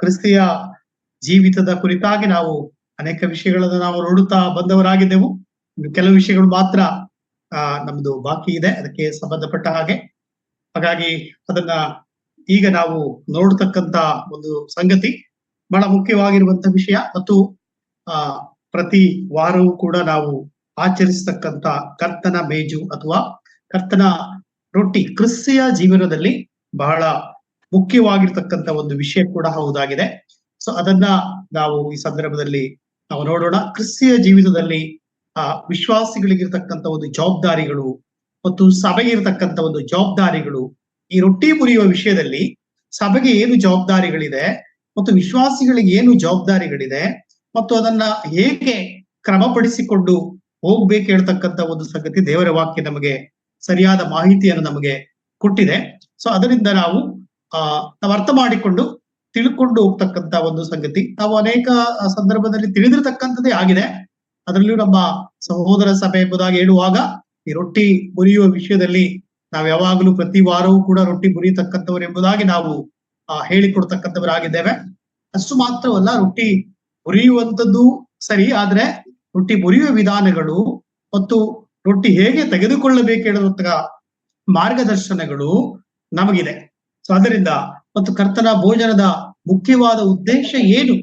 ಕ್ರಿಸ್ತಿಯ ಜೀವಿತದ ಕುರಿತಾಗಿ ನಾವು ಅನೇಕ ವಿಷಯಗಳನ್ನು ನಾವು ನೋಡುತ್ತಾ ಬಂದವರಾಗಿದ್ದೆವು. ಕೆಲವು ವಿಷಯಗಳು ಮಾತ್ರ ನಮ್ದು ಬಾಕಿ ಇದೆ ಅದಕ್ಕೆ ಸಂಬಂಧಪಟ್ಟ ಹಾಗೆ. ಹಾಗಾಗಿ ಅದನ್ನ ಈಗ ನಾವು ನೋಡ್ತಕ್ಕಂತ ಒಂದು ಸಂಗತಿ ಬಹಳ ಮುಖ್ಯವಾಗಿರುವಂತ ವಿಷಯ ಮತ್ತು ಪ್ರತಿ ವಾರವೂ ಕೂಡ ನಾವು ಆಚರಿಸತಕ್ಕಂತ ಕರ್ತನ ಮೇಜು ಅಥವಾ ಕರ್ತನ ರೊಟ್ಟಿ ಕ್ರಿಸ್ತಿಯ ಜೀವನದಲ್ಲಿ ಬಹಳ ಮುಖ್ಯವಾಗಿರ್ತಕ್ಕಂಥ ಒಂದು ವಿಷಯ ಕೂಡ ಹೌದಾಗಿದೆ. ಸೊ ಅದನ್ನ ನಾವು ಈ ಸಂದರ್ಭದಲ್ಲಿ ನಾವು ನೋಡೋಣ. ಕ್ರಿಸ್ತಿಯ ಜೀವಿತದಲ್ಲಿ ವಿಶ್ವಾಸಿಗಳಿಗಿರ್ತಕ್ಕಂಥ ಒಂದು ಜವಾಬ್ದಾರಿಗಳು ಮತ್ತು ಸಭೆಗೆ ಇರತಕ್ಕಂಥ ಒಂದು ಜವಾಬ್ದಾರಿಗಳು, ಈ ರೊಟ್ಟಿ ಮುರಿಯುವ ವಿಷಯದಲ್ಲಿ ಸಭೆಗೆ ಏನು ಜವಾಬ್ದಾರಿಗಳಿದೆ ಮತ್ತು ವಿಶ್ವಾಸಿಗಳಿಗೆ ಏನು ಜವಾಬ್ದಾರಿಗಳಿದೆ ಮತ್ತು ಅದನ್ನ ಹೇಗೆ ಕ್ರಮಪಡಿಸಿಕೊಂಡು ಹೋಗ್ಬೇಕು ಹೇಳ್ತಕ್ಕಂಥ ಒಂದು ಸಂಗತಿ ದೇವರ ವಾಕ್ಯ ನಮಗೆ ಸರಿಯಾದ ಮಾಹಿತಿಯನ್ನು ನಮಗೆ ಕೊಟ್ಟಿದೆ. ಸೊ ಅದರಿಂದ ನಾವು ಅರ್ಥ ಮಾಡಿಕೊಂಡು ತಿಳ್ಕೊಂಡು ಹೋಗ್ತಕ್ಕಂತ ಒಂದು ಸಂಗತಿ. ನಾವು ಅನೇಕ ಸಂದರ್ಭದಲ್ಲಿ ತಿಳಿದಿರ್ತಕ್ಕಂಥದ್ದೇ ಆಗಿದೆ. ಅದರಲ್ಲೂ ನಮ್ಮ ಸಹೋದರ ಸಭೆ ಎಂಬುದಾಗಿ ಹೇಳುವಾಗ ಈ ರೊಟ್ಟಿ ಮುರಿಯುವ ವಿಷಯದಲ್ಲಿ ನಾವು ಯಾವಾಗಲೂ ಪ್ರತಿ ವಾರವೂ ಕೂಡ ರೊಟ್ಟಿ ಮುರಿಯತಕ್ಕಂಥವ್ರು ಎಂಬುದಾಗಿ ನಾವು ಹೇಳಿಕೊಡ್ತಕ್ಕಂಥವರಾಗಿದ್ದೇವೆ. ಅಷ್ಟು ಮಾತ್ರವಲ್ಲ, ರೊಟ್ಟಿ ಮುರಿಯುವಂಥದ್ದು ಸರಿ, ಆದ್ರೆ ರೊಟ್ಟಿ ಮುರಿಯುವ ವಿಧಾನಗಳು ಮತ್ತು ರೊಟ್ಟಿ ಹೇಗೆ ತೆಗೆದುಕೊಳ್ಳಬೇಕು ಹೇಳುವಂತಹ ಮಾರ್ಗದರ್ಶನಗಳು ನಮಗಿದೆ. ಸೊ ಅದರಿಂದ ಮತ್ತು ಕರ್ತನ ಭೋಜನದ ಮುಖ್ಯವಾದ ಉದ್ದೇಶ ಏನು,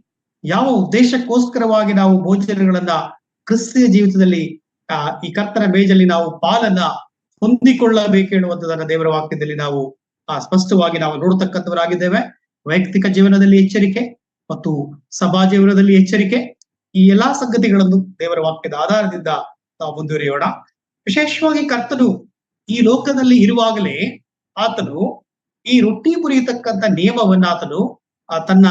ಯಾವ ಉದ್ದೇಶಕ್ಕೋಸ್ಕರವಾಗಿ ನಾವು ಭೋಜನಗಳನ್ನ ಕ್ರಿಸ್ತಿಯ ಜೀವಿತದಲ್ಲಿ ಈ ಕರ್ತನ ಮೇಜಲ್ಲಿ ನಾವು ಪಾಲನ್ನ ಹೊಂದಿಕೊಳ್ಳಬೇಕು ಹೇಳುವಂಥದ್ದನ್ನ ದೇವರ ವಾಕ್ಯದಲ್ಲಿ ನಾವು ಸ್ಪಷ್ಟವಾಗಿ ನಾವು ನೋಡ್ತಕ್ಕಂಥವರಾಗಿದ್ದೇವೆ. ವೈಯಕ್ತಿಕ ಜೀವನದಲ್ಲಿ ಎಚ್ಚರಿಕೆ ಮತ್ತು ಸಭಾ ಜೀವನದಲ್ಲಿ ಎಚ್ಚರಿಕೆ, ಈ ಎಲ್ಲಾ ಸಂಗತಿಗಳನ್ನು ದೇವರ ವಾಕ್ಯದ ಆಧಾರದಿಂದ ನಾವು ಮುಂದುವರಿಯೋಣ. ವಿಶೇಷವಾಗಿ ಕರ್ತನು ಈ ಲೋಕದಲ್ಲಿ ಇರುವಾಗಲೇ ಆತನು ಈ ರೊಟ್ಟಿ ಮುರಿಯತಕ್ಕಂಥ ನಿಯಮವನ್ನ ಆತನು ತನ್ನ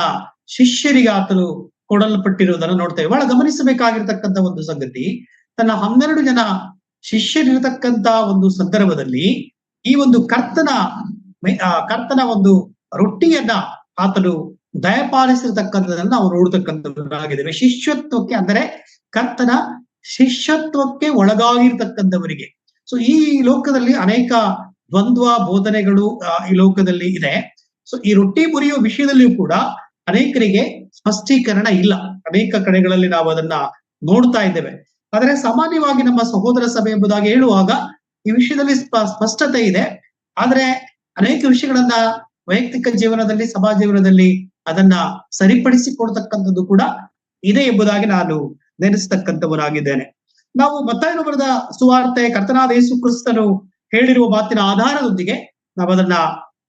ಶಿಷ್ಯರಿಗೆ ಆತನು ಕೊಡಲ್ಪಟ್ಟಿರುವುದನ್ನು ನೋಡ್ತೇವೆ. ಬಹಳ ಗಮನಿಸಬೇಕಾಗಿರ್ತಕ್ಕಂಥ ಒಂದು ಸಂಗತಿ, ತನ್ನ 12 ಜನ ಶಿಷ್ಯರಿರತಕ್ಕಂತ ಒಂದು ಸಂದರ್ಭದಲ್ಲಿ ಈ ಒಂದು ಕರ್ತನ ಒಂದು ರೊಟ್ಟಿಯನ್ನ ಆತನು ದಯಪಾಲಿಸಿರ್ತಕ್ಕಂಥದನ್ನ ನಾವು ನೋಡ್ತಕ್ಕಂಥವರಾಗಿದ್ದೇವೆ. ಶಿಷ್ಯತ್ವಕ್ಕೆ, ಅಂದರೆ ಕರ್ತನ ಶಿಷ್ಯತ್ವಕ್ಕೆ ಒಳಗಾಗಿರ್ತಕ್ಕಂಥವರಿಗೆ. ಸೊ ಈ ಲೋಕದಲ್ಲಿ ಅನೇಕ ದ್ವಂದ್ವ ಬೋಧನೆಗಳು ಈ ಲೋಕದಲ್ಲಿ ಇದೆ. ಸೊ ಈ ರೊಟ್ಟಿ ಮುರಿಯುವ ವಿಷಯದಲ್ಲಿಯೂ ಕೂಡ ಅನೇಕರಿಗೆ ಸ್ಪಷ್ಟೀಕರಣ ಇಲ್ಲ. ಅನೇಕ ಕಡೆಗಳಲ್ಲಿ ನಾವು ಅದನ್ನ ನೋಡ್ತಾ ಇದ್ದೇವೆ. ಆದ್ರೆ ಸಾಮಾನ್ಯವಾಗಿ ನಮ್ಮ ಸಹೋದರ ಸಭೆ ಎಂಬುದಾಗಿ ಹೇಳುವಾಗ ಈ ವಿಷಯದಲ್ಲಿ ಸ್ಪಷ್ಟತೆ ಇದೆ. ಆದ್ರೆ ಅನೇಕ ವಿಷಯಗಳನ್ನ ವೈಯಕ್ತಿಕ ಜೀವನದಲ್ಲಿ, ಸಭಾ ಜೀವನದಲ್ಲಿ ಅದನ್ನ ಸರಿಪಡಿಸಿಕೊಡ್ತಕ್ಕಂಥದ್ದು ಕೂಡ ಇದೆ ಎಂಬುದಾಗಿ ನಾನು ನೆನೆಸ್ತಕ್ಕಂಥವನಾಗಿದ್ದೇನೆ. ನಾವು ಮತ್ತಾಯನು ಬರೆದ ಸುವಾರ್ತೆ, ಕರ್ತನಾದ ಯೇಸು ಕ್ರಿಸ್ತನು ಹೇಳಿರುವ ಮಾತಿನ ಆಧಾರದೊಂದಿಗೆ ನಾವು ಅದನ್ನ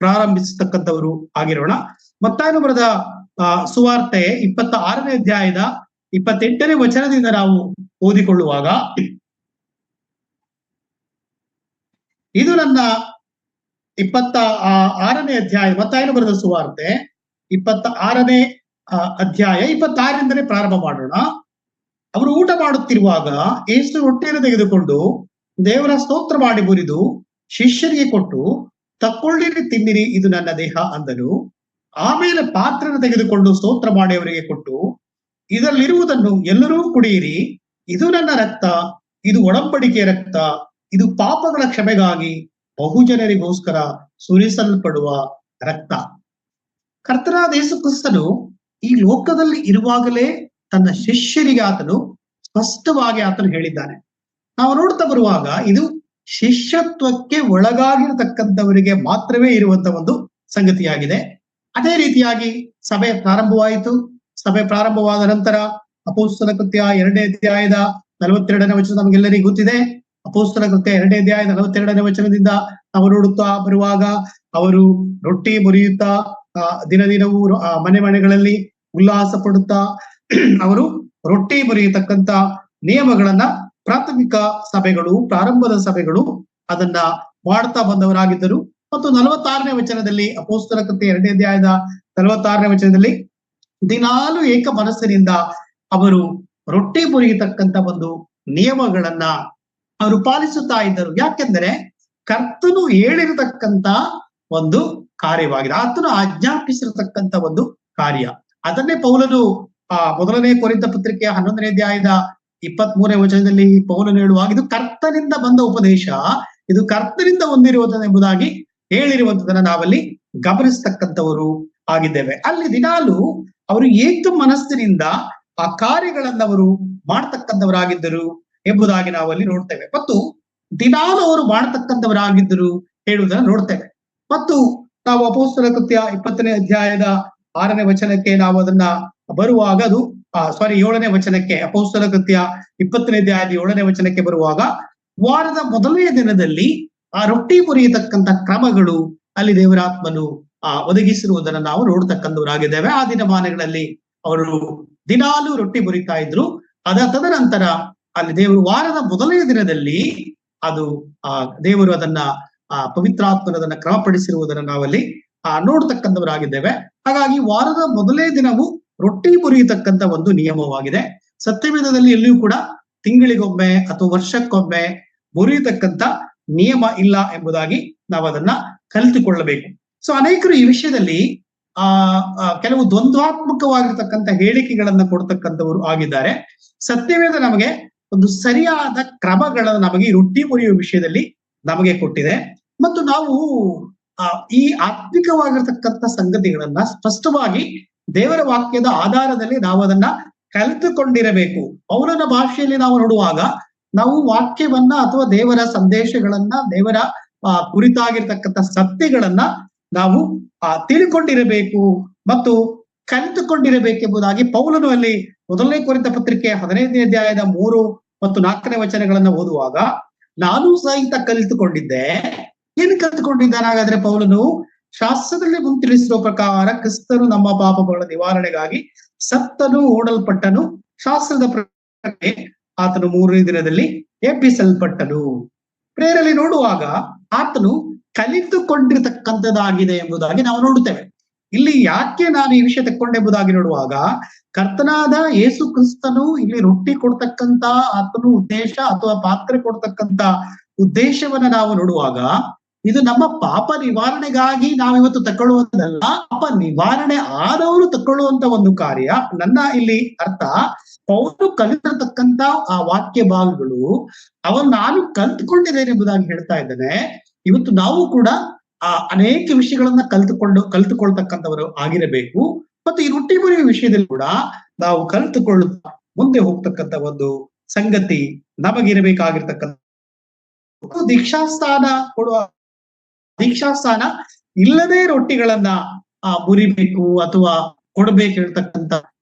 ಪ್ರಾರಂಭಿಸತಕ್ಕಂಥವರು ಆಗಿರೋಣ. ಮತ್ತಾಯನು ಬರೆದ ಸುವಾರ್ತೆ 26ನೇ ಅಧ್ಯಾಯದ 28ನೇ ವಚನದಿಂದ ನಾವು ಓದಿಕೊಳ್ಳುವಾಗ, ಇದು ನನ್ನ 26ನೇ ಅಧ್ಯಾಯ, ಮತ್ತಾಯನು ಬರೆದ ಸುವಾರ್ತೆ 26ನೇ ಅಧ್ಯಾಯ 26ರಿಂದಲೇ ಪ್ರಾರಂಭ ಮಾಡೋಣ. ಅವರು ಊಟ ಮಾಡುತ್ತಿರುವಾಗ ಯೇಸು ರೊಟ್ಟಿಯನ್ನು ತೆಗೆದುಕೊಂಡು ದೇವರ ಸ್ತೋತ್ರ ಮಾಡಿ ಮುರಿದು ಶಿಷ್ಯರಿಗೆ ಕೊಟ್ಟು, ತಕ್ಕೊಳ್ಳಿರಿ, ತಿನ್ನಿರಿ, ಇದು ನನ್ನ ದೇಹ ಅಂದನು. ಆಮೇಲೆ ಪಾತ್ರೆಯನ್ನು ತೆಗೆದುಕೊಂಡು ಸ್ತೋತ್ರ ಮಾಡಿ ಅವರಿಗೆ ಕೊಟ್ಟು, ಇದರಲ್ಲಿರುವುದನ್ನು ಎಲ್ಲರೂ ಕುಡಿಯಿರಿ, ಇದು ನನ್ನ ರಕ್ತ, ಇದು ಒಡಂಬಡಿಕೆಯ ರಕ್ತ, ಇದು ಪಾಪಗಳ ಕ್ಷಮೆಗಾಗಿ ಬಹುಜನರಿಗೋಸ್ಕರ ಸುರಿಸಲ್ಪಡುವ ರಕ್ತ. ಕರ್ತನಾದ ಯೇಸು ಕ್ರಿಸ್ತನು ಈ ಲೋಕದಲ್ಲಿ ಇರುವಾಗಲೇ ತನ್ನ ಶಿಷ್ಯರಿಗೆ ಆತನು ಸ್ಪಷ್ಟವಾಗಿ ಆತನು ಹೇಳಿದ್ದಾನೆ. ನಾವು ನೋಡ್ತಾ ಬರುವಾಗ ಇದು ಶಿಷ್ಯತ್ವಕ್ಕೆ ಒಳಗಾಗಿರತಕ್ಕಂಥವರಿಗೆ ಮಾತ್ರವೇ ಇರುವಂತ ಒಂದು ಸಂಗತಿಯಾಗಿದೆ. ಅದೇ ರೀತಿಯಾಗಿ ಸಭೆ ಪ್ರಾರಂಭವಾಯಿತು. ಸಭೆ ಪ್ರಾರಂಭವಾದ ನಂತರ ಅಪೊಸ್ತಲ ಕೃತ್ಯ 2ನೇ ಅಧ್ಯಾಯದ 42ನೇ ವಚನ ನಮಗೆಲ್ಲರಿಗೂ ಗೊತ್ತಿದೆ. ಅಪೊಸ್ತಲ ಕೃತ್ಯ 2ನೇ ಅಧ್ಯಾಯದ 42ನೇ ವಚನದಿಂದ ನಾವು ನೋಡುತ್ತಾ ಬರುವಾಗ ಅವರು ರೊಟ್ಟಿ ಮುರಿಯುತ್ತಾ ದಿನದಿನವೂ ಮನೆ ಮನೆಗಳಲ್ಲಿ ಉಲ್ಲಾಸ ಪಡುತ್ತಾ ಅವರು ರೊಟ್ಟಿ ಮುರಿಯತಕ್ಕಂತ ನಿಯಮಗಳನ್ನ ಪ್ರಾಥಮಿಕ ಸಭೆಗಳು, ಪ್ರಾರಂಭದ ಸಭೆಗಳು ಅದನ್ನ ಮಾಡ್ತಾ ಬಂದವರಾಗಿದ್ದರು. ಮತ್ತು 46ನೇ ವಚನದಲ್ಲಿ, ಅಪೊಸ್ತಲ ಕೃತ್ಯ 2ನೇ ಅಧ್ಯಾಯದ 46ನೇ ವಚನದಲ್ಲಿ ದಿನಾಲು ಏಕ ಮನಸ್ಸಿನಿಂದ ಅವರು ರೊಟ್ಟಿ ಮುರಿಯತಕ್ಕಂತ ಒಂದು ನಿಯಮಗಳನ್ನ ಅವರು ಪಾಲಿಸುತ್ತಾ ಇದ್ದರು. ಯಾಕೆಂದರೆ ಕರ್ತನು ಹೇಳಿರತಕ್ಕಂತ ಒಂದು ಕಾರ್ಯವಾಗಿದೆ, ಆತನು ಆಜ್ಞಾಪಿಸಿರತಕ್ಕಂತ ಒಂದು ಕಾರ್ಯ. ಅದನ್ನೇ ಪೌಲನು ಮೊದಲನೇ ಕೊರಿಂಥ ಪತ್ರಿಕೆಯ 11ನೇ ಅಧ್ಯಾಯದ 23ನೇ ವಚನದಲ್ಲಿ ಪೌಲನು ಹೇಳುವಾಗ, ಇದು ಕರ್ತನಿಂದ ಬಂದ ಉಪದೇಶ, ಇದು ಕರ್ತನಿಂದ ಹೊಂದಿರುವುದು ಎಂಬುದಾಗಿ ಹೇಳಿರುವಂತದನ್ನ ನಾವಲ್ಲಿ ಗಮನಿಸ್ತಕ್ಕಂಥವರು ಆಗಿದ್ದೇವೆ. ಅಲ್ಲಿ ದಿನಾಲು ಅವರು ಏಕ ಮನಸ್ಸಿನಿಂದ ಆ ಕಾರ್ಯಗಳನ್ನ ಅವರು ಮಾಡ್ತಕ್ಕಂಥವರಾಗಿದ್ದರು ಎಂಬುದಾಗಿ ನಾವು ಅಲ್ಲಿ ನೋಡ್ತೇವೆ. ಮತ್ತು ದಿನಾಲು ಅವರು ಮಾಡ್ತಕ್ಕಂಥವರಾಗಿದ್ದರು ಹೇಳುವುದನ್ನು ನೋಡ್ತೇವೆ. ಮತ್ತು ನಾವು ಅಪೊಸ್ತಲ ಕೃತ್ಯ 20ನೇ ಅಧ್ಯಾಯದ 6ನೇ ವಚನಕ್ಕೆ ನಾವು ಅದನ್ನ ಬರುವಾಗ ಅದು 7ನೇ ವಚನಕ್ಕೆ, ಅಪೊಸ್ತಲ ಕೃತ್ಯ 20ನೇ ಅಧ್ಯಾಯದ 7ನೇ ವಚನಕ್ಕೆ ಬರುವಾಗ, ವಾರದ ಮೊದಲನೇ ದಿನದಲ್ಲಿ ಆ ರೊಟ್ಟಿ ಮುರಿಯತಕ್ಕಂಥ ಕ್ರಮಗಳು ಅಲ್ಲಿ ದೇವರಾತ್ಮನು ಒದಗಿಸಿರುವುದನ್ನು ನಾವು ನೋಡ್ತಕ್ಕಂಥವರಾಗಿದ್ದೇವೆ. ಆ ದಿನಮಾನಗಳಲ್ಲಿ ಅವರು ದಿನಾಲು ರೊಟ್ಟಿ ಮುರಿತಾ ಇದ್ರು. ತದನಂತರ ಅಲ್ಲಿ ದೇವರು ವಾರದ ಮೊದಲನೇ ದಿನದಲ್ಲಿ ಅದು ದೇವರು ಅದನ್ನ ಪವಿತ್ರಾತ್ಮನದನ್ನ ಕ್ರಮಪಡಿಸಿರುವುದನ್ನು ನಾವಲ್ಲಿ ನೋಡ್ತಕ್ಕಂಥವರಾಗಿದ್ದೇವೆ. ಹಾಗಾಗಿ ವಾರದ ಮೊದಲನೇ ದಿನವು ರೊಟ್ಟಿ ಮುರಿಯತಕ್ಕಂಥ ಒಂದು ನಿಯಮವಾಗಿದೆ. ಸತ್ಯವೇದದಲ್ಲಿ ಎಲ್ಲಿಯೂ ಕೂಡ ತಿಂಗಳಿಗೊಮ್ಮೆ ಅಥವಾ ವರ್ಷಕ್ಕೊಮ್ಮೆ ಮುರಿಯತಕ್ಕಂಥ ನಿಯಮ ಇಲ್ಲ ಎಂಬುದಾಗಿ ನಾವು ಅದನ್ನ ಕಲಿತುಕೊಳ್ಳಬೇಕು. ಸೊ ಅನೇಕರು ಈ ವಿಷಯದಲ್ಲಿ ಕೆಲವು ದ್ವಂದ್ವಾತ್ಮಕವಾಗಿರ್ತಕ್ಕಂಥ ಹೇಳಿಕೆಗಳನ್ನ ಕೊಡ್ತಕ್ಕಂಥವರು ಆಗಿದ್ದಾರೆ. ಸತ್ಯವೇದ ನಮಗೆ ಒಂದು ಸರಿಯಾದ ಕ್ರಮಗಳನ್ನು ನಮಗೆ ಈ ರೊಟ್ಟಿ ಮುರಿಯುವ ವಿಷಯದಲ್ಲಿ ನಮಗೆ ಕೊಟ್ಟಿದೆ. ಮತ್ತು ನಾವು ಈ ಆತ್ಮಿಕವಾಗಿರ್ತಕ್ಕಂಥ ಸಂಗತಿಗಳನ್ನ ಸ್ಪಷ್ಟವಾಗಿ ದೇವರ ವಾಕ್ಯದ ಆಧಾರದಲ್ಲಿ ನಾವು ಅದನ್ನ ಕಲಿತುಕೊಂಡಿರಬೇಕು. ಪೌಲನ ಭಾಷೆಯಲ್ಲಿ ನಾವು ನೋಡುವಾಗ ನಾವು ವಾಕ್ಯವನ್ನ ಅಥವಾ ದೇವರ ಸಂದೇಶಗಳನ್ನ, ದೇವರ ಕುರಿತಾಗಿರ್ತಕ್ಕಂಥ ಸತ್ಯಗಳನ್ನ ನಾವು ತಿಳ್ಕೊಂಡಿರಬೇಕು ಮತ್ತು ಕಲಿತುಕೊಂಡಿರಬೇಕೆಂಬುದಾಗಿ ಪೌಲನು ಅಲ್ಲಿ ಮೊದಲನೇ ಕೊರಿಂಥ ಪತ್ರಿಕೆ 15ನೇ ಅಧ್ಯಾಯದ 3 ಮತ್ತು 4ನೇ ವಚನಗಳನ್ನ ಓದುವಾಗ, ನಾನು ಸಹಿತ ಕಲಿತುಕೊಂಡಿದ್ದೆ. ಏನು ಕಲಿತುಕೊಂಡಿದ್ದಾನೆ ಹಾಗಾದ್ರೆ ಪೌಲನು? ಶಾಸ್ತ್ರದಲ್ಲಿ ಮುಂತಿಳಿಸಿರುವ ಪ್ರಕಾರ ಕ್ರಿಸ್ತನು ನಮ್ಮ ಪಾಪಗಳ ನಿವಾರಣೆಗಾಗಿ ಸತ್ತನು, ಓಡಲ್ಪಟ್ಟನು, ಶಾಸ್ತ್ರದ ಪ್ರಕಾರ ಆತನು 3ನೇ ದಿನದಲ್ಲಿ ಎಬ್ಬಿಸಲ್ಪಟ್ಟನು. ಪ್ರೇರಲ್ಲಿ ನೋಡುವಾಗ ಆತನು ಕಲಿತುಕೊಂಡಿರ್ತಕ್ಕಂಥದ್ದಾಗಿದೆ ಎಂಬುದಾಗಿ ನಾವು ನೋಡುತ್ತೇವೆ. ಇಲ್ಲಿ ಯಾಕೆ ನಾನು ಈ ವಿಷಯ ತೆಕ್ಕೊಂಡೆಂಬುದಾಗಿ ನೋಡುವಾಗ, ಕರ್ತನಾದ ಯೇಸು ಕ್ರಿಸ್ತನು ಇಲ್ಲಿ ರೊಟ್ಟಿ ಕೊಡ್ತಕ್ಕಂತ ಆತನು ಉದ್ದೇಶ ಅಥವಾ ಪಾತ್ರೆ ಕೊಡ್ತಕ್ಕಂತ ಉದ್ದೇಶವನ್ನ ನಾವು ನೋಡುವಾಗ, ಇದು ನಮ್ಮ ಪಾಪ ನಿವಾರಣೆಗಾಗಿ ನಾವಿವತ್ತು ತಕೊಳ್ಳುವುದಲ್ಲ, ಪಾಪ ನಿವಾರಣೆ ಆದವರು ತಕೊಳ್ಳುವಂತ ಒಂದು ಕಾರ್ಯ. ನನ್ನ ಇಲ್ಲಿ ಅರ್ಥ, ಪೌಲನು ಕಲಿತಿರ್ತಕ್ಕಂತ ಆ ವಾಕ್ಯ ಭಾಗಗಳು ಅವನ್ ನಾನು ಕಲ್ತ್ಕೊಂಡಿದ್ದೇನೆ ಎಂಬುದಾಗಿ ಹೇಳ್ತಾ ಇದ್ದೇನೆ. ಇವತ್ತು ನಾವು ಕೂಡ ಅನೇಕ ವಿಷಯಗಳನ್ನ ಕಲಿತುಕೊಳ್ತಕ್ಕಂಥವರು ಆಗಿರಬೇಕು. ಮತ್ತು ಈ ರೊಟ್ಟಿ ಮುರಿಯುವ ವಿಷಯದಲ್ಲಿ ಕೂಡ ನಾವು ಕಲಿತುಕೊಳ್ಳುತ್ತಾ ಮುಂದೆ ಹೋಗ್ತಕ್ಕಂಥ ಒಂದು ಸಂಗತಿ ನಮಗಿರಬೇಕಾಗಿರ್ತಕ್ಕಂಥ. ದೀಕ್ಷಾಸ್ಥಾನ ಕೊಡುವ, ದೀಕ್ಷಾಸ್ಥಾನ ಇಲ್ಲದೆ ರೊಟ್ಟಿಗಳನ್ನ ಮುರಿಬೇಕು ಅಥವಾ ಕೊಡಬೇಕು ಹೇಳ್ತಕ್ಕಂಥ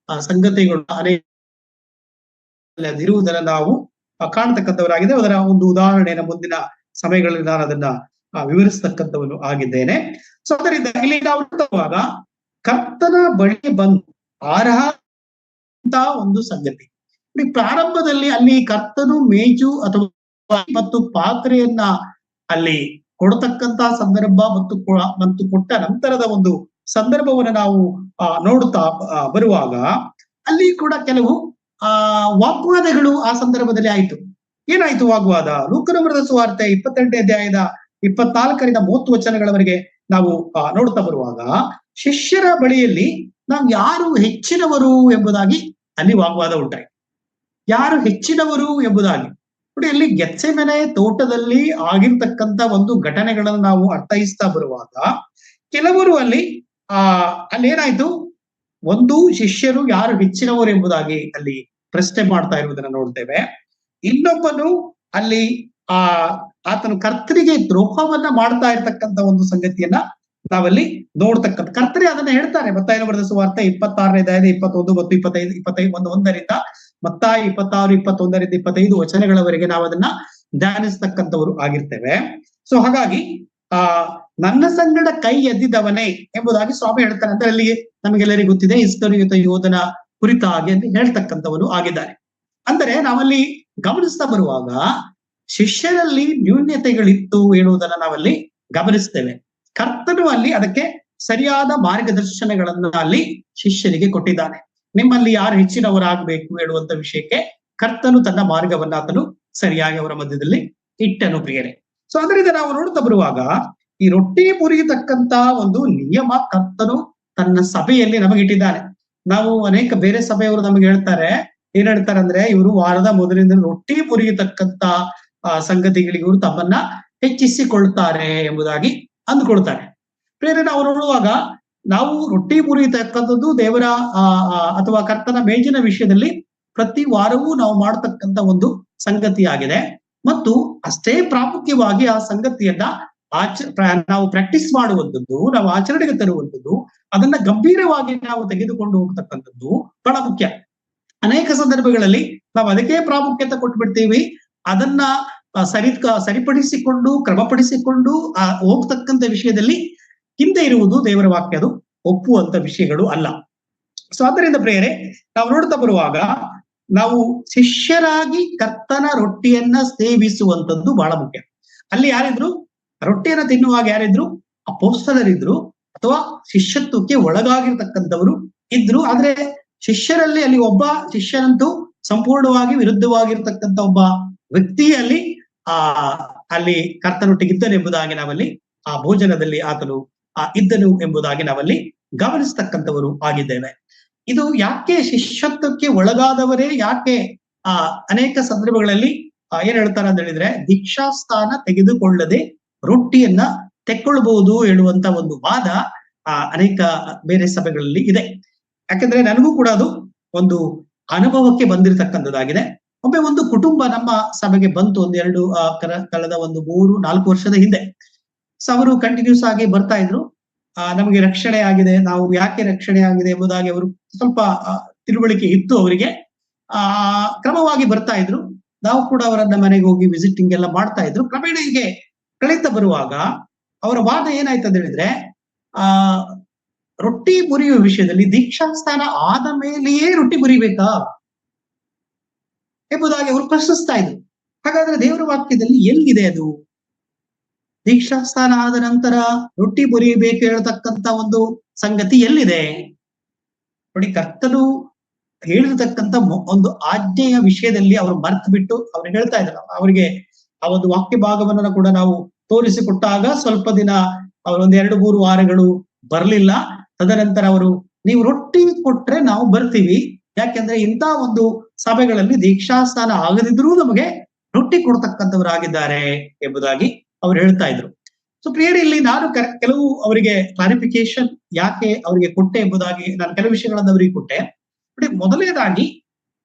ಸಂಗತಿಗಳು ಅನೇಕ ಇರುವುದನ್ನ ನಾವು ಕಾಣ್ತಕ್ಕಂಥವರಾಗಿದೆ. ಅದರ ಒಂದು ಉದಾಹರಣೆಯ ಮುಂದಿನ ಸಮಯಗಳಲ್ಲಿ ನಾನು ಅದನ್ನ ವಿವರಿಸ್ತಕ್ಕಂಥವನು ಆಗಿದ್ದೇನೆ. ಸೊ ಅದರಿಂದ ಇಲ್ಲಿ ನಾವು ನೋಡುವಾಗ ಕರ್ತನ ಬಳಿ ಬಂದು ಆರಹ ಒಂದು ಸಂಗತಿ. ಪ್ರಾರಂಭದಲ್ಲಿ ಅಲ್ಲಿ ಕರ್ತನು ಮೇಜು ಅಥವಾ ಮತ್ತು ಪಾತ್ರೆಯನ್ನ ಅಲ್ಲಿ ಕೊಡತಕ್ಕಂತ ಸಂದರ್ಭ ಮತ್ತು ಕೊಟ್ಟ ನಂತರದ ಒಂದು ಸಂದರ್ಭವನ್ನು ನಾವು ನೋಡುತ್ತಾ ಬರುವಾಗ ಅಲ್ಲಿ ಕೂಡ ಕೆಲವು ವಾಗ್ವಾದಗಳು ಆ ಸಂದರ್ಭದಲ್ಲಿ ಆಯ್ತು. ಏನಾಯ್ತು ವಾಗ್ವಾದ? ಲೂಕನ ಬರೆದ ಸುವಾರ್ತೆ 28ನೇ ಅಧ್ಯಾಯದ 24ರಿಂದ 30 ವಚನಗಳವರೆಗೆ ನಾವು ನೋಡ್ತಾ ಬರುವಾಗ, ಶಿಷ್ಯರ ಬಳಿಯಲ್ಲಿ ನಾವು ಯಾರು ಹೆಚ್ಚಿನವರು ಎಂಬುದಾಗಿ ಅಲ್ಲಿ ವಾಗ್ವಾದ ಉಂಟಾಯ್ತು. ಯಾರು ಹೆಚ್ಚಿನವರು ಎಂಬುದಾಗಿ ನೋಡಿ, ಅಲ್ಲಿ ಗೆತ್ಸೆಮನೆ ತೋಟದಲ್ಲಿ ಆಗಿರ್ತಕ್ಕಂಥ ಒಂದು ಘಟನೆಗಳನ್ನು ನಾವು ಅರ್ಥೈಸ್ತಾ ಬರುವಾಗ ಕೆಲವರು ಅಲ್ಲಿ ಏನಾಯ್ತು, ಒಂದು ಶಿಷ್ಯರು ಯಾರು ಹೆಚ್ಚಿನವರು ಎಂಬುದಾಗಿ ಅಲ್ಲಿ ಪ್ರಶ್ನೆ ಮಾಡ್ತಾ ಇರುವುದನ್ನ ನೋಡ್ತೇವೆ. ಇನ್ನೊಬ್ಬನು ಅಲ್ಲಿ ಆತನು ಕರ್ತರಿಗೆ ದ್ರೋಹವನ್ನ ಮಾಡ್ತಾ ಇರ್ತಕ್ಕಂಥ ಒಂದು ಸಂಗತಿಯನ್ನ ನಾವಲ್ಲಿ ನೋಡ್ತಕ್ಕಂಥ. ಕರ್ತರಿ ಅದನ್ನ ಹೇಳ್ತಾರೆ. ಮತ್ತಾಯನ ಬರೆದ ಸುವಾರ್ತೆ 26ನೇ ಅಧ್ಯಾಯದ 21 ಮತ್ತು 25 ಮತ್ತಾಯ 26, 21ರಿಂದ 25 ವಚನಗಳವರೆಗೆ ನಾವು ಅದನ್ನ ಧ್ಯಾನಿಸ್ತಕ್ಕಂಥವ್ರು ಆಗಿರ್ತೇವೆ. ಸೊ ಹಾಗಾಗಿ ನನ್ನ ಸಂಗಡ ಕೈ ಎದ್ದಿದವನೇ ಎಂಬುದಾಗಿ ಸ್ವಾಮಿ ಹೇಳ್ತಾನೆ ಅಂತ ಅಲ್ಲಿ ನಮಗೆಲ್ಲರಿಗೂ ಗೊತ್ತಿದೆ. ಇಸ್ಕರಿಯೋತ ಯೋಧನ ಕುರಿತಾಗಿ ಅಂತ ಹೇಳ್ತಕ್ಕಂಥವನು ಆಗಿದ್ದಾರೆ. ಅಂದರೆ ನಾವಲ್ಲಿ ಗಮನಿಸ್ತಾ ಬರುವಾಗ ಶಿಷ್ಯರಲ್ಲಿ ನ್ಯೂನ್ಯತೆಗಳಿತ್ತು ಎನ್ನುವುದನ್ನ ನಾವಲ್ಲಿ ಗಮನಿಸ್ತೇವೆ. ಕರ್ತನು ಅಲ್ಲಿ ಅದಕ್ಕೆ ಸರಿಯಾದ ಮಾರ್ಗದರ್ಶನಗಳನ್ನ ಅಲ್ಲಿ ಶಿಷ್ಯರಿಗೆ ಕೊಟ್ಟಿದ್ದಾನೆ. ನಿಮ್ಮಲ್ಲಿ ಯಾರು ಹೆಚ್ಚಿನವರಾಗಬೇಕು ಹೇಳುವಂತ ವಿಷಯಕ್ಕೆ ಕರ್ತನು ತನ್ನ ಮಾರ್ಗವನ್ನ ಆತನು ಸರಿಯಾಗಿ ಅವರ ಮಧ್ಯದಲ್ಲಿ ಇಟ್ಟನು ಪ್ರಿಯರೇ. ಸೊ ಅದರಿಂದ ನಾವು ನೋಡ್ತಾ ಬರುವಾಗ ಈ ರೊಟ್ಟಿ ಮುರಿಯತಕ್ಕಂತ ಒಂದು ನಿಯಮ ಕರ್ತನು ತನ್ನ ಸಭೆಯಲ್ಲಿ ನಮಗಿಟ್ಟಿದ್ದಾನೆ. ನಾವು ಅನೇಕ ಬೇರೆ ಸಭೆಯವರು ನಮಗೆ ಹೇಳ್ತಾರೆ, ಏನ್ ಹೇಳ್ತಾರೆ ಅಂದ್ರೆ, ಇವರು ವಾರದ ಮೊದಲಿಂದ ರೊಟ್ಟಿ ಮುರಿಯತಕ್ಕಂತ ಸಂಗತಿಗಳಿಗೆ ಇವರು ತಮ್ಮನ್ನ ಹೆಚ್ಚಿಸಿಕೊಳ್ತಾರೆ ಎಂಬುದಾಗಿ ಅಂದ್ಕೊಳ್ತಾರೆ. ಬೇರೆ ನಾವು ನೋಡುವಾಗ ನಾವು ರೊಟ್ಟಿ ಮುರಿಯತಕ್ಕಂಥದ್ದು ದೇವರ ಅಥವಾ ಕರ್ತನ ಮೇಜಿನ ವಿಷಯದಲ್ಲಿ ಪ್ರತಿ ವಾರವೂ ನಾವು ಮಾಡತಕ್ಕಂತ ಒಂದು ಸಂಗತಿಯಾಗಿದೆ. ಮತ್ತು ಅಷ್ಟೇ ಪ್ರಾಮುಖ್ಯವಾಗಿ ಆ ಸಂಗತಿಯನ್ನ ನಾವು ಪ್ರಾಕ್ಟೀಸ್ ಮಾಡುವಂಥದ್ದು, ನಾವು ಆಚರಣೆಗೆ ತರುವಂಥದ್ದು, ಅದನ್ನ ಗಂಭೀರವಾಗಿ ನಾವು ತೆಗೆದುಕೊಂಡು ಹೋಗ್ತಕ್ಕಂಥದ್ದು ಬಹಳ ಮುಖ್ಯ. ಅನೇಕ ಸಂದರ್ಭಗಳಲ್ಲಿ ನಾವು ಅದಕ್ಕೆ ಪ್ರಾಮುಖ್ಯತೆ ಕೊಟ್ಟು ಬಿಡ್ತೀವಿ. ಅದನ್ನ ಸರಿಪಡಿಸಿಕೊಂಡು ಕ್ರಮಪಡಿಸಿಕೊಂಡು ಹೋಗ್ತಕ್ಕಂಥ ವಿಷಯದಲ್ಲಿ ಹಿಂದೆ ಇರುವುದು ದೇವರ ವಾಕ್ಯ ಅದು ಒಪ್ಪುವಂತ ವಿಷಯಗಳು ಅಲ್ಲ. ಸೊ ಆದ್ದರಿಂದ ಪ್ರಿಯರೇ, ನಾವು ನೋಡ್ತಾ ಬರುವಾಗ ನಾವು ಶಿಷ್ಯರಾಗಿ ಕರ್ತನ ರೊಟ್ಟಿಯನ್ನ ಸೇವಿಸುವಂತದ್ದು ಬಹಳ ಮುಖ್ಯ. ಅಲ್ಲಿ ಯಾರಿದ್ರು? ರೊಟ್ಟಿಯನ್ನ ತಿನ್ನುವಾಗ ಯಾರಿದ್ರು? ಅಪೊಸ್ತಲರಿದ್ರು ಅಥವಾ ಶಿಷ್ಯತ್ವಕ್ಕೆ ಒಳಗಾಗಿರ್ತಕ್ಕಂಥವರು ಇದ್ರು. ಆದ್ರೆ ಶಿಷ್ಯರಲ್ಲಿ ಅಲ್ಲಿ ಒಬ್ಬ ಶಿಷ್ಯನಂತೂ ಸಂಪೂರ್ಣವಾಗಿ ವಿರುದ್ಧವಾಗಿರ್ತಕ್ಕಂಥ ಒಬ್ಬ ವ್ಯಕ್ತಿಯಲ್ಲಿ ಅಲ್ಲಿ ಕರ್ತನೊಟ್ಟಿಗಿದ್ದನು ಎಂಬುದಾಗಿ ನಾವಲ್ಲಿ ಆ ಭೋಜನದಲ್ಲಿ ಆತನು ಇದ್ದನು ಎಂಬುದಾಗಿ ನಾವಲ್ಲಿ ಗಮನಿಸ್ತಕ್ಕಂಥವರು ಆಗಿದ್ದೇವೆ. ಇದು ಯಾಕೆ ಶಿಷ್ಯತ್ವಕ್ಕೆ ಒಳಗಾದವರೇ ಯಾಕೆ ಅನೇಕ ಸಂದರ್ಭಗಳಲ್ಲಿ ಏನ್ ಹೇಳ್ತಾರೆ ಅಂತ ಹೇಳಿದ್ರೆ, ದೀಕ್ಷಾ ಸ್ಥಾನ ತೆಗೆದುಕೊಳ್ಳದೆ ರೊಟ್ಟಿಯನ್ನ ತೆಕ್ಕೊಳ್ಬಹುದು ಹೇಳುವಂತ ಒಂದು ವಾದ ಅನೇಕ ಬೇರೆ ಸಭೆಗಳಲ್ಲಿ ಇದೆ. ಯಾಕಂದ್ರೆ ನನಗೂ ಕೂಡ ಅದು ಒಂದು ಅನುಭವಕ್ಕೆ ಬಂದಿರತಕ್ಕಂಥದ್ದಾಗಿದೆ. ಒಮ್ಮೆ ಒಂದು ಕುಟುಂಬ ನಮ್ಮ ಸಭೆಗೆ ಬಂತು, ಒಂದೆರಡು ಕಳೆದ ಒಂದು 3-4 ವರ್ಷದ ಹಿಂದೆ. ಸೊ ಅವರು ಕಂಟಿನ್ಯೂಸ್ ಆಗಿ ಬರ್ತಾ ಇದ್ರು. ನಮಗೆ ರಕ್ಷಣೆ ಆಗಿದೆ, ನಾವು ಯಾಕೆ ರಕ್ಷಣೆ ಆಗಿದೆ ಎಂಬುದಾಗಿ ಅವರು ಸ್ವಲ್ಪ ತಿಳುವಳಿಕೆ ಇತ್ತು ಅವರಿಗೆ. ಕ್ರಮವಾಗಿ ಬರ್ತಾ ಇದ್ರು. ನಾವು ಕೂಡ ಅವರನ್ನ ಮನೆಗೆ ಹೋಗಿ ವಿಸಿಟಿಂಗ್ ಎಲ್ಲ ಮಾಡ್ತಾ ಇದ್ರು. ಕ್ರಮೇಣ ಹೀಗೆ ಕಳೀತಾ ಬರುವಾಗ ಅವರ ವಾದ ಏನಾಯ್ತು ಅಂತ ಹೇಳಿದ್ರೆ, ರೊಟ್ಟಿ ಮುರಿಯುವ ವಿಷಯದಲ್ಲಿ ದೀಕ್ಷಾ ಸ್ಥಾನ ಆದ ಮೇಲೆಯೇ ರೊಟ್ಟಿ ಮುರಿಬೇಕಾ ಎಂಬುದಾಗಿ ಅವರು ಪ್ರಶ್ನಿಸ್ತಾ ಇದ್ರು. ಹಾಗಾದ್ರೆ ದೇವರ ವಾಕ್ಯದಲ್ಲಿ ಎಲ್ಲಿದೆ ಅದು? ದೀಕ್ಷಾ ಸ್ಥಾನ ಆದ ನಂತರ ರೊಟ್ಟಿ ಮುರಿಯಬೇಕು ಹೇಳ್ತಕ್ಕಂತ ಒಂದು ಸಂಗತಿ ಎಲ್ಲಿದೆ? ನೋಡಿ, ಕರ್ತನು ಹೇಳಿರ್ತಕ್ಕಂಥ ಒಂದು ಆಜ್ಞೆಯ ವಿಷಯದಲ್ಲಿ ಅವರು ಮರ್ತು ಬಿಟ್ಟು ಅವ್ರು ಹೇಳ್ತಾ ಇದ್ರು. ಅವರಿಗೆ ಆ ಒಂದು ವಾಕ್ಯ ಭಾಗವನ್ನ ಕೂಡ ನಾವು ತೋರಿಸಿಕೊಟ್ಟಾಗ ಸ್ವಲ್ಪ ದಿನ ಅವರು 1-2-3 ವಾರಗಳು ಬರ್ಲಿಲ್ಲ. ತದನಂತರ ಅವರು, ನೀವು ರೊಟ್ಟಿ ಕೊಟ್ರೆ ನಾವು ಬರ್ತೀವಿ, ಯಾಕೆಂದ್ರೆ ಇಂಥ ಒಂದು ಸಭೆಗಳಲ್ಲಿ ದೀಕ್ಷಾ ಸ್ಥಾನ ಆಗದಿದ್ರೂ ನಮಗೆ ರೊಟ್ಟಿ ಕೊಡ್ತಕ್ಕಂಥವರಾಗಿದ್ದಾರೆ ಎಂಬುದಾಗಿ ಅವ್ರು ಹೇಳ್ತಾ ಇದ್ರು. ಸೊ ಪ್ರಿಯರೇ, ಇಲ್ಲಿ ನಾನು ಕೆಲವು ಅವರಿಗೆ ಕ್ಲಾರಿಫಿಕೇಶನ್ ಯಾಕೆ ಅವರಿಗೆ ಕೊಟ್ಟೆ ಎಂಬುದಾಗಿ ನಾನು ಕೆಲವು ವಿಷಯಗಳನ್ನು ಅವರಿಗೆ ಕೊಟ್ಟೆ. ನೋಡಿ, ಮೊದಲನೇದಾಗಿ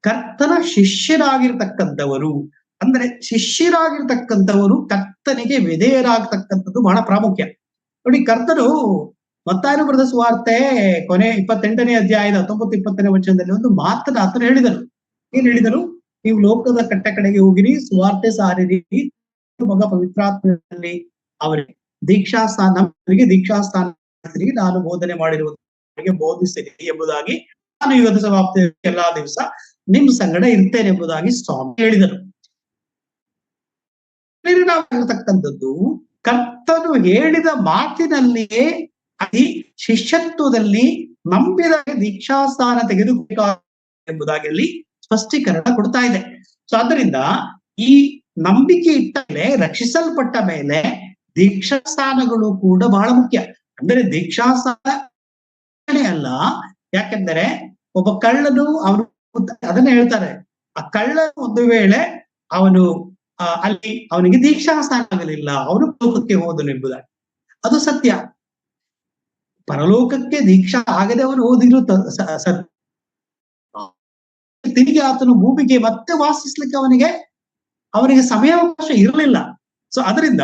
ಕರ್ತನ ಶಿಷ್ಯರಾಗಿರ್ತಕ್ಕಂಥವರು, ಅಂದ್ರೆ ಶಿಷ್ಯರಾಗಿರ್ತಕ್ಕಂಥವರು ಕರ್ತನಿಗೆ ವಿಧೇಯರಾಗ್ತಕ್ಕಂಥದ್ದು ಬಹಳ ಪ್ರಾಮುಖ್ಯ. ನೋಡಿ, ಕರ್ತನು ಮತ್ತಾಯನು ಬರೆದ ಸುವಾರ್ತೆ ಕೊನೆ 28ನೇ ಅಧ್ಯಾಯದ 19-20ನೇ ವಚನದಲ್ಲಿ ಒಂದು ಮಾತನ್ನ ಆತನು ಹೇಳಿದನು. ಏನ್ ಹೇಳಿದನು? ನೀವು ಲೋಕದ ಕಟ್ಟ ಕಡೆಗೆ ಹೋಗಿರಿ, ಸುವಾರ್ತೆ ಸಾರಿರಿ, ಮಗ ಪವಿತ್ರಾತ್ಮನಲ್ಲಿ ಅವರಿಗೆ ದೀಕ್ಷಾಸ್ಥಾನ ನಾನು ಬೋಧನೆ ಮಾಡಿರುವುದರಿಗೆ ಬೋಧಿಸಿರಿ ಎಂಬುದಾಗಿ, ನಾನು ಯುಗದ ಸಮಾಪ್ತಿ ಎಲ್ಲಾ ದಿವಸ ನಿಮ್ ಸಂಗಡ ಇರ್ತೇನೆ ಎಂಬುದಾಗಿ ಸ್ವಾಮಿ ಹೇಳಿದರು. ಪ್ರೇರಣಾಗಿರ್ತಕ್ಕಂಥದ್ದು ಕರ್ತನು ಹೇಳಿದ ಮಾತಿನಲ್ಲಿಯೇ ಅತಿ ಶಿಷ್ಯತ್ವದಲ್ಲಿ ನಂಬಿದ ದೀಕ್ಷಾಸ್ಥಾನ ತೆಗೆದುಕೊಳ್ಳ ಎಂಬುದಾಗಿ ಅಲ್ಲಿ ಸ್ಪಷ್ಟೀಕರಣ ಕೊಡ್ತಾ ಇದೆ. ಸೊ ಆದ್ದರಿಂದ ಈ ನಂಬಿಕೆ ಇಟ್ಟ ಮೇಲೆ, ರಕ್ಷಿಸಲ್ಪಟ್ಟ ಮೇಲೆ ದೀಕ್ಷಾ ಸ್ಥಾನಗಳು ಕೂಡ ಬಹಳ ಮುಖ್ಯ. ಅಂದರೆ ದೀಕ್ಷಾಸ್ಥಾನ ಅಲ್ಲ, ಯಾಕೆಂದರೆ ಒಬ್ಬ ಕಳ್ಳನು ಅವನು ಅದನ್ನ ಹೇಳ್ತಾರೆ, ಆ ಕಳ್ಳ ಒಂದು ವೇಳೆ ಅವನು ಅಲ್ಲಿ ಅವನಿಗೆ ದೀಕ್ಷಾ ಸ್ಥಾನ ಆಗಲಿಲ್ಲ, ಅವನು ಲೋಕಕ್ಕೆ ಹೋದನು ಎಂಬುದಾಗಿ ಅದು ಸತ್ಯ. ಪರಲೋಕಕ್ಕೆ ದೀಕ್ಷಾ ಆಗದೆ ಅವನು ಓದಿದ್ರು ಸತ್ಯ. ತಿರುಗಿ ಆತನು ಭೂಮಿಗೆ ಮತ್ತೆ ವಾಸಿಸ್ಲಿಕ್ಕೆ ಅವನಿಗೆ ಸಮಯಾವಕಾಶ ಇರಲಿಲ್ಲ. ಸೊ ಅದರಿಂದ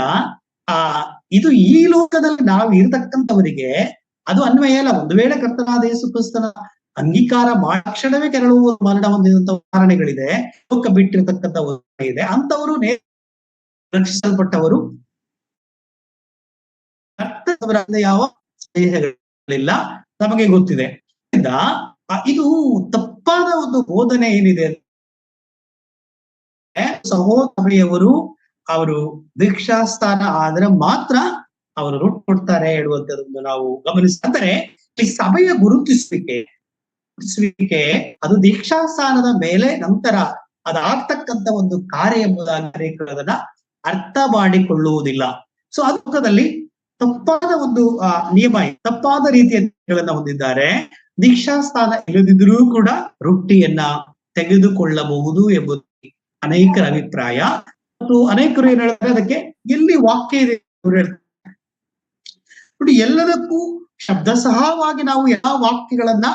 ಇದು ಈ ಲೋಕದಲ್ಲಿ ನಾವು ಇರತಕ್ಕಂಥವರಿಗೆ ಅದು ಅನ್ವಯ ಇಲ್ಲ. ಒಂದು ವೇಳೆ ಕರ್ತನಾದ ಯೇಸು ಕ್ರಿಸ್ತನ ಅಂಗೀಕಾರ ಕ್ಷಣವೇ ಕೆರಳುವ ಮರಣ ಹೊಂದಿದಂತ ಉದಾಹರಣೆಗಳಿದೆ, ಲೋಕ ಬಿಟ್ಟಿರತಕ್ಕಂಥ ಇದೆ. ಅಂತವರು ರಕ್ಷಿಸಲ್ಪಟ್ಟವರು, ಯಾವ ಸ್ನೇಹಗಳಿಲ್ಲ ನಮಗೆ ಗೊತ್ತಿದೆ. ಇದು ತಪ್ಪಾದ ಒಂದು ಬೋಧನೆ ಏನಿದೆ, ಸಹೋದರಿಯವರು ಅವರು ದೀಕ್ಷಾಸ್ಥಾನ ಆದ್ರೆ ಮಾತ್ರ ಅವರು ರೊಟ್ಟಿ ಕೊಡ್ತಾರೆ ಹೇಳುವಂತದನ್ನು ನಾವು ಗಮನಿಸ್ತಾರೆ. ಈ ಸಭೆಯ ಗುರುತಿಸುವಿಕೆ ಅದು ದೀಕ್ಷಾಸ್ಥಾನದ ಮೇಲೆ ನಂತರ ಅದಾಗ್ತಕ್ಕಂಥ ಒಂದು ಕಾರ್ಯ ಎಂಬುದಾಗಿ ಅದನ್ನ ಅರ್ಥ ಮಾಡಿಕೊಳ್ಳುವುದಿಲ್ಲ. ಸೊ ಅದರಲ್ಲಿ ತಪ್ಪಾದ ಒಂದು ನಿಯಮ, ತಪ್ಪಾದ ರೀತಿಯನ್ನ ಹೊಂದಿದ್ದಾರೆ. ದೀಕ್ಷಾಸ್ಥಾನ ಇಲ್ಲದಿದ್ರೂ ಕೂಡ ರೊಟ್ಟಿಯನ್ನ ತೆಗೆದುಕೊಳ್ಳಬಹುದು ಎಂಬುದು ಅನೇಕರ ಅಭಿಪ್ರಾಯ. ಮತ್ತು ಅನೇಕರು ಏನ್ ಹೇಳ್ತಾರೆ, ಅದಕ್ಕೆ ಎಲ್ಲಿ ವಾಕ್ಯ ಇದೆ ಅವ್ರು ಹೇಳ್ತಾರೆ. ನೋಡಿ, ಎಲ್ಲದಕ್ಕೂ ಶಬ್ದಸಹವಾಗಿ ನಾವು ಯಾವ ವಾಕ್ಯಗಳನ್ನ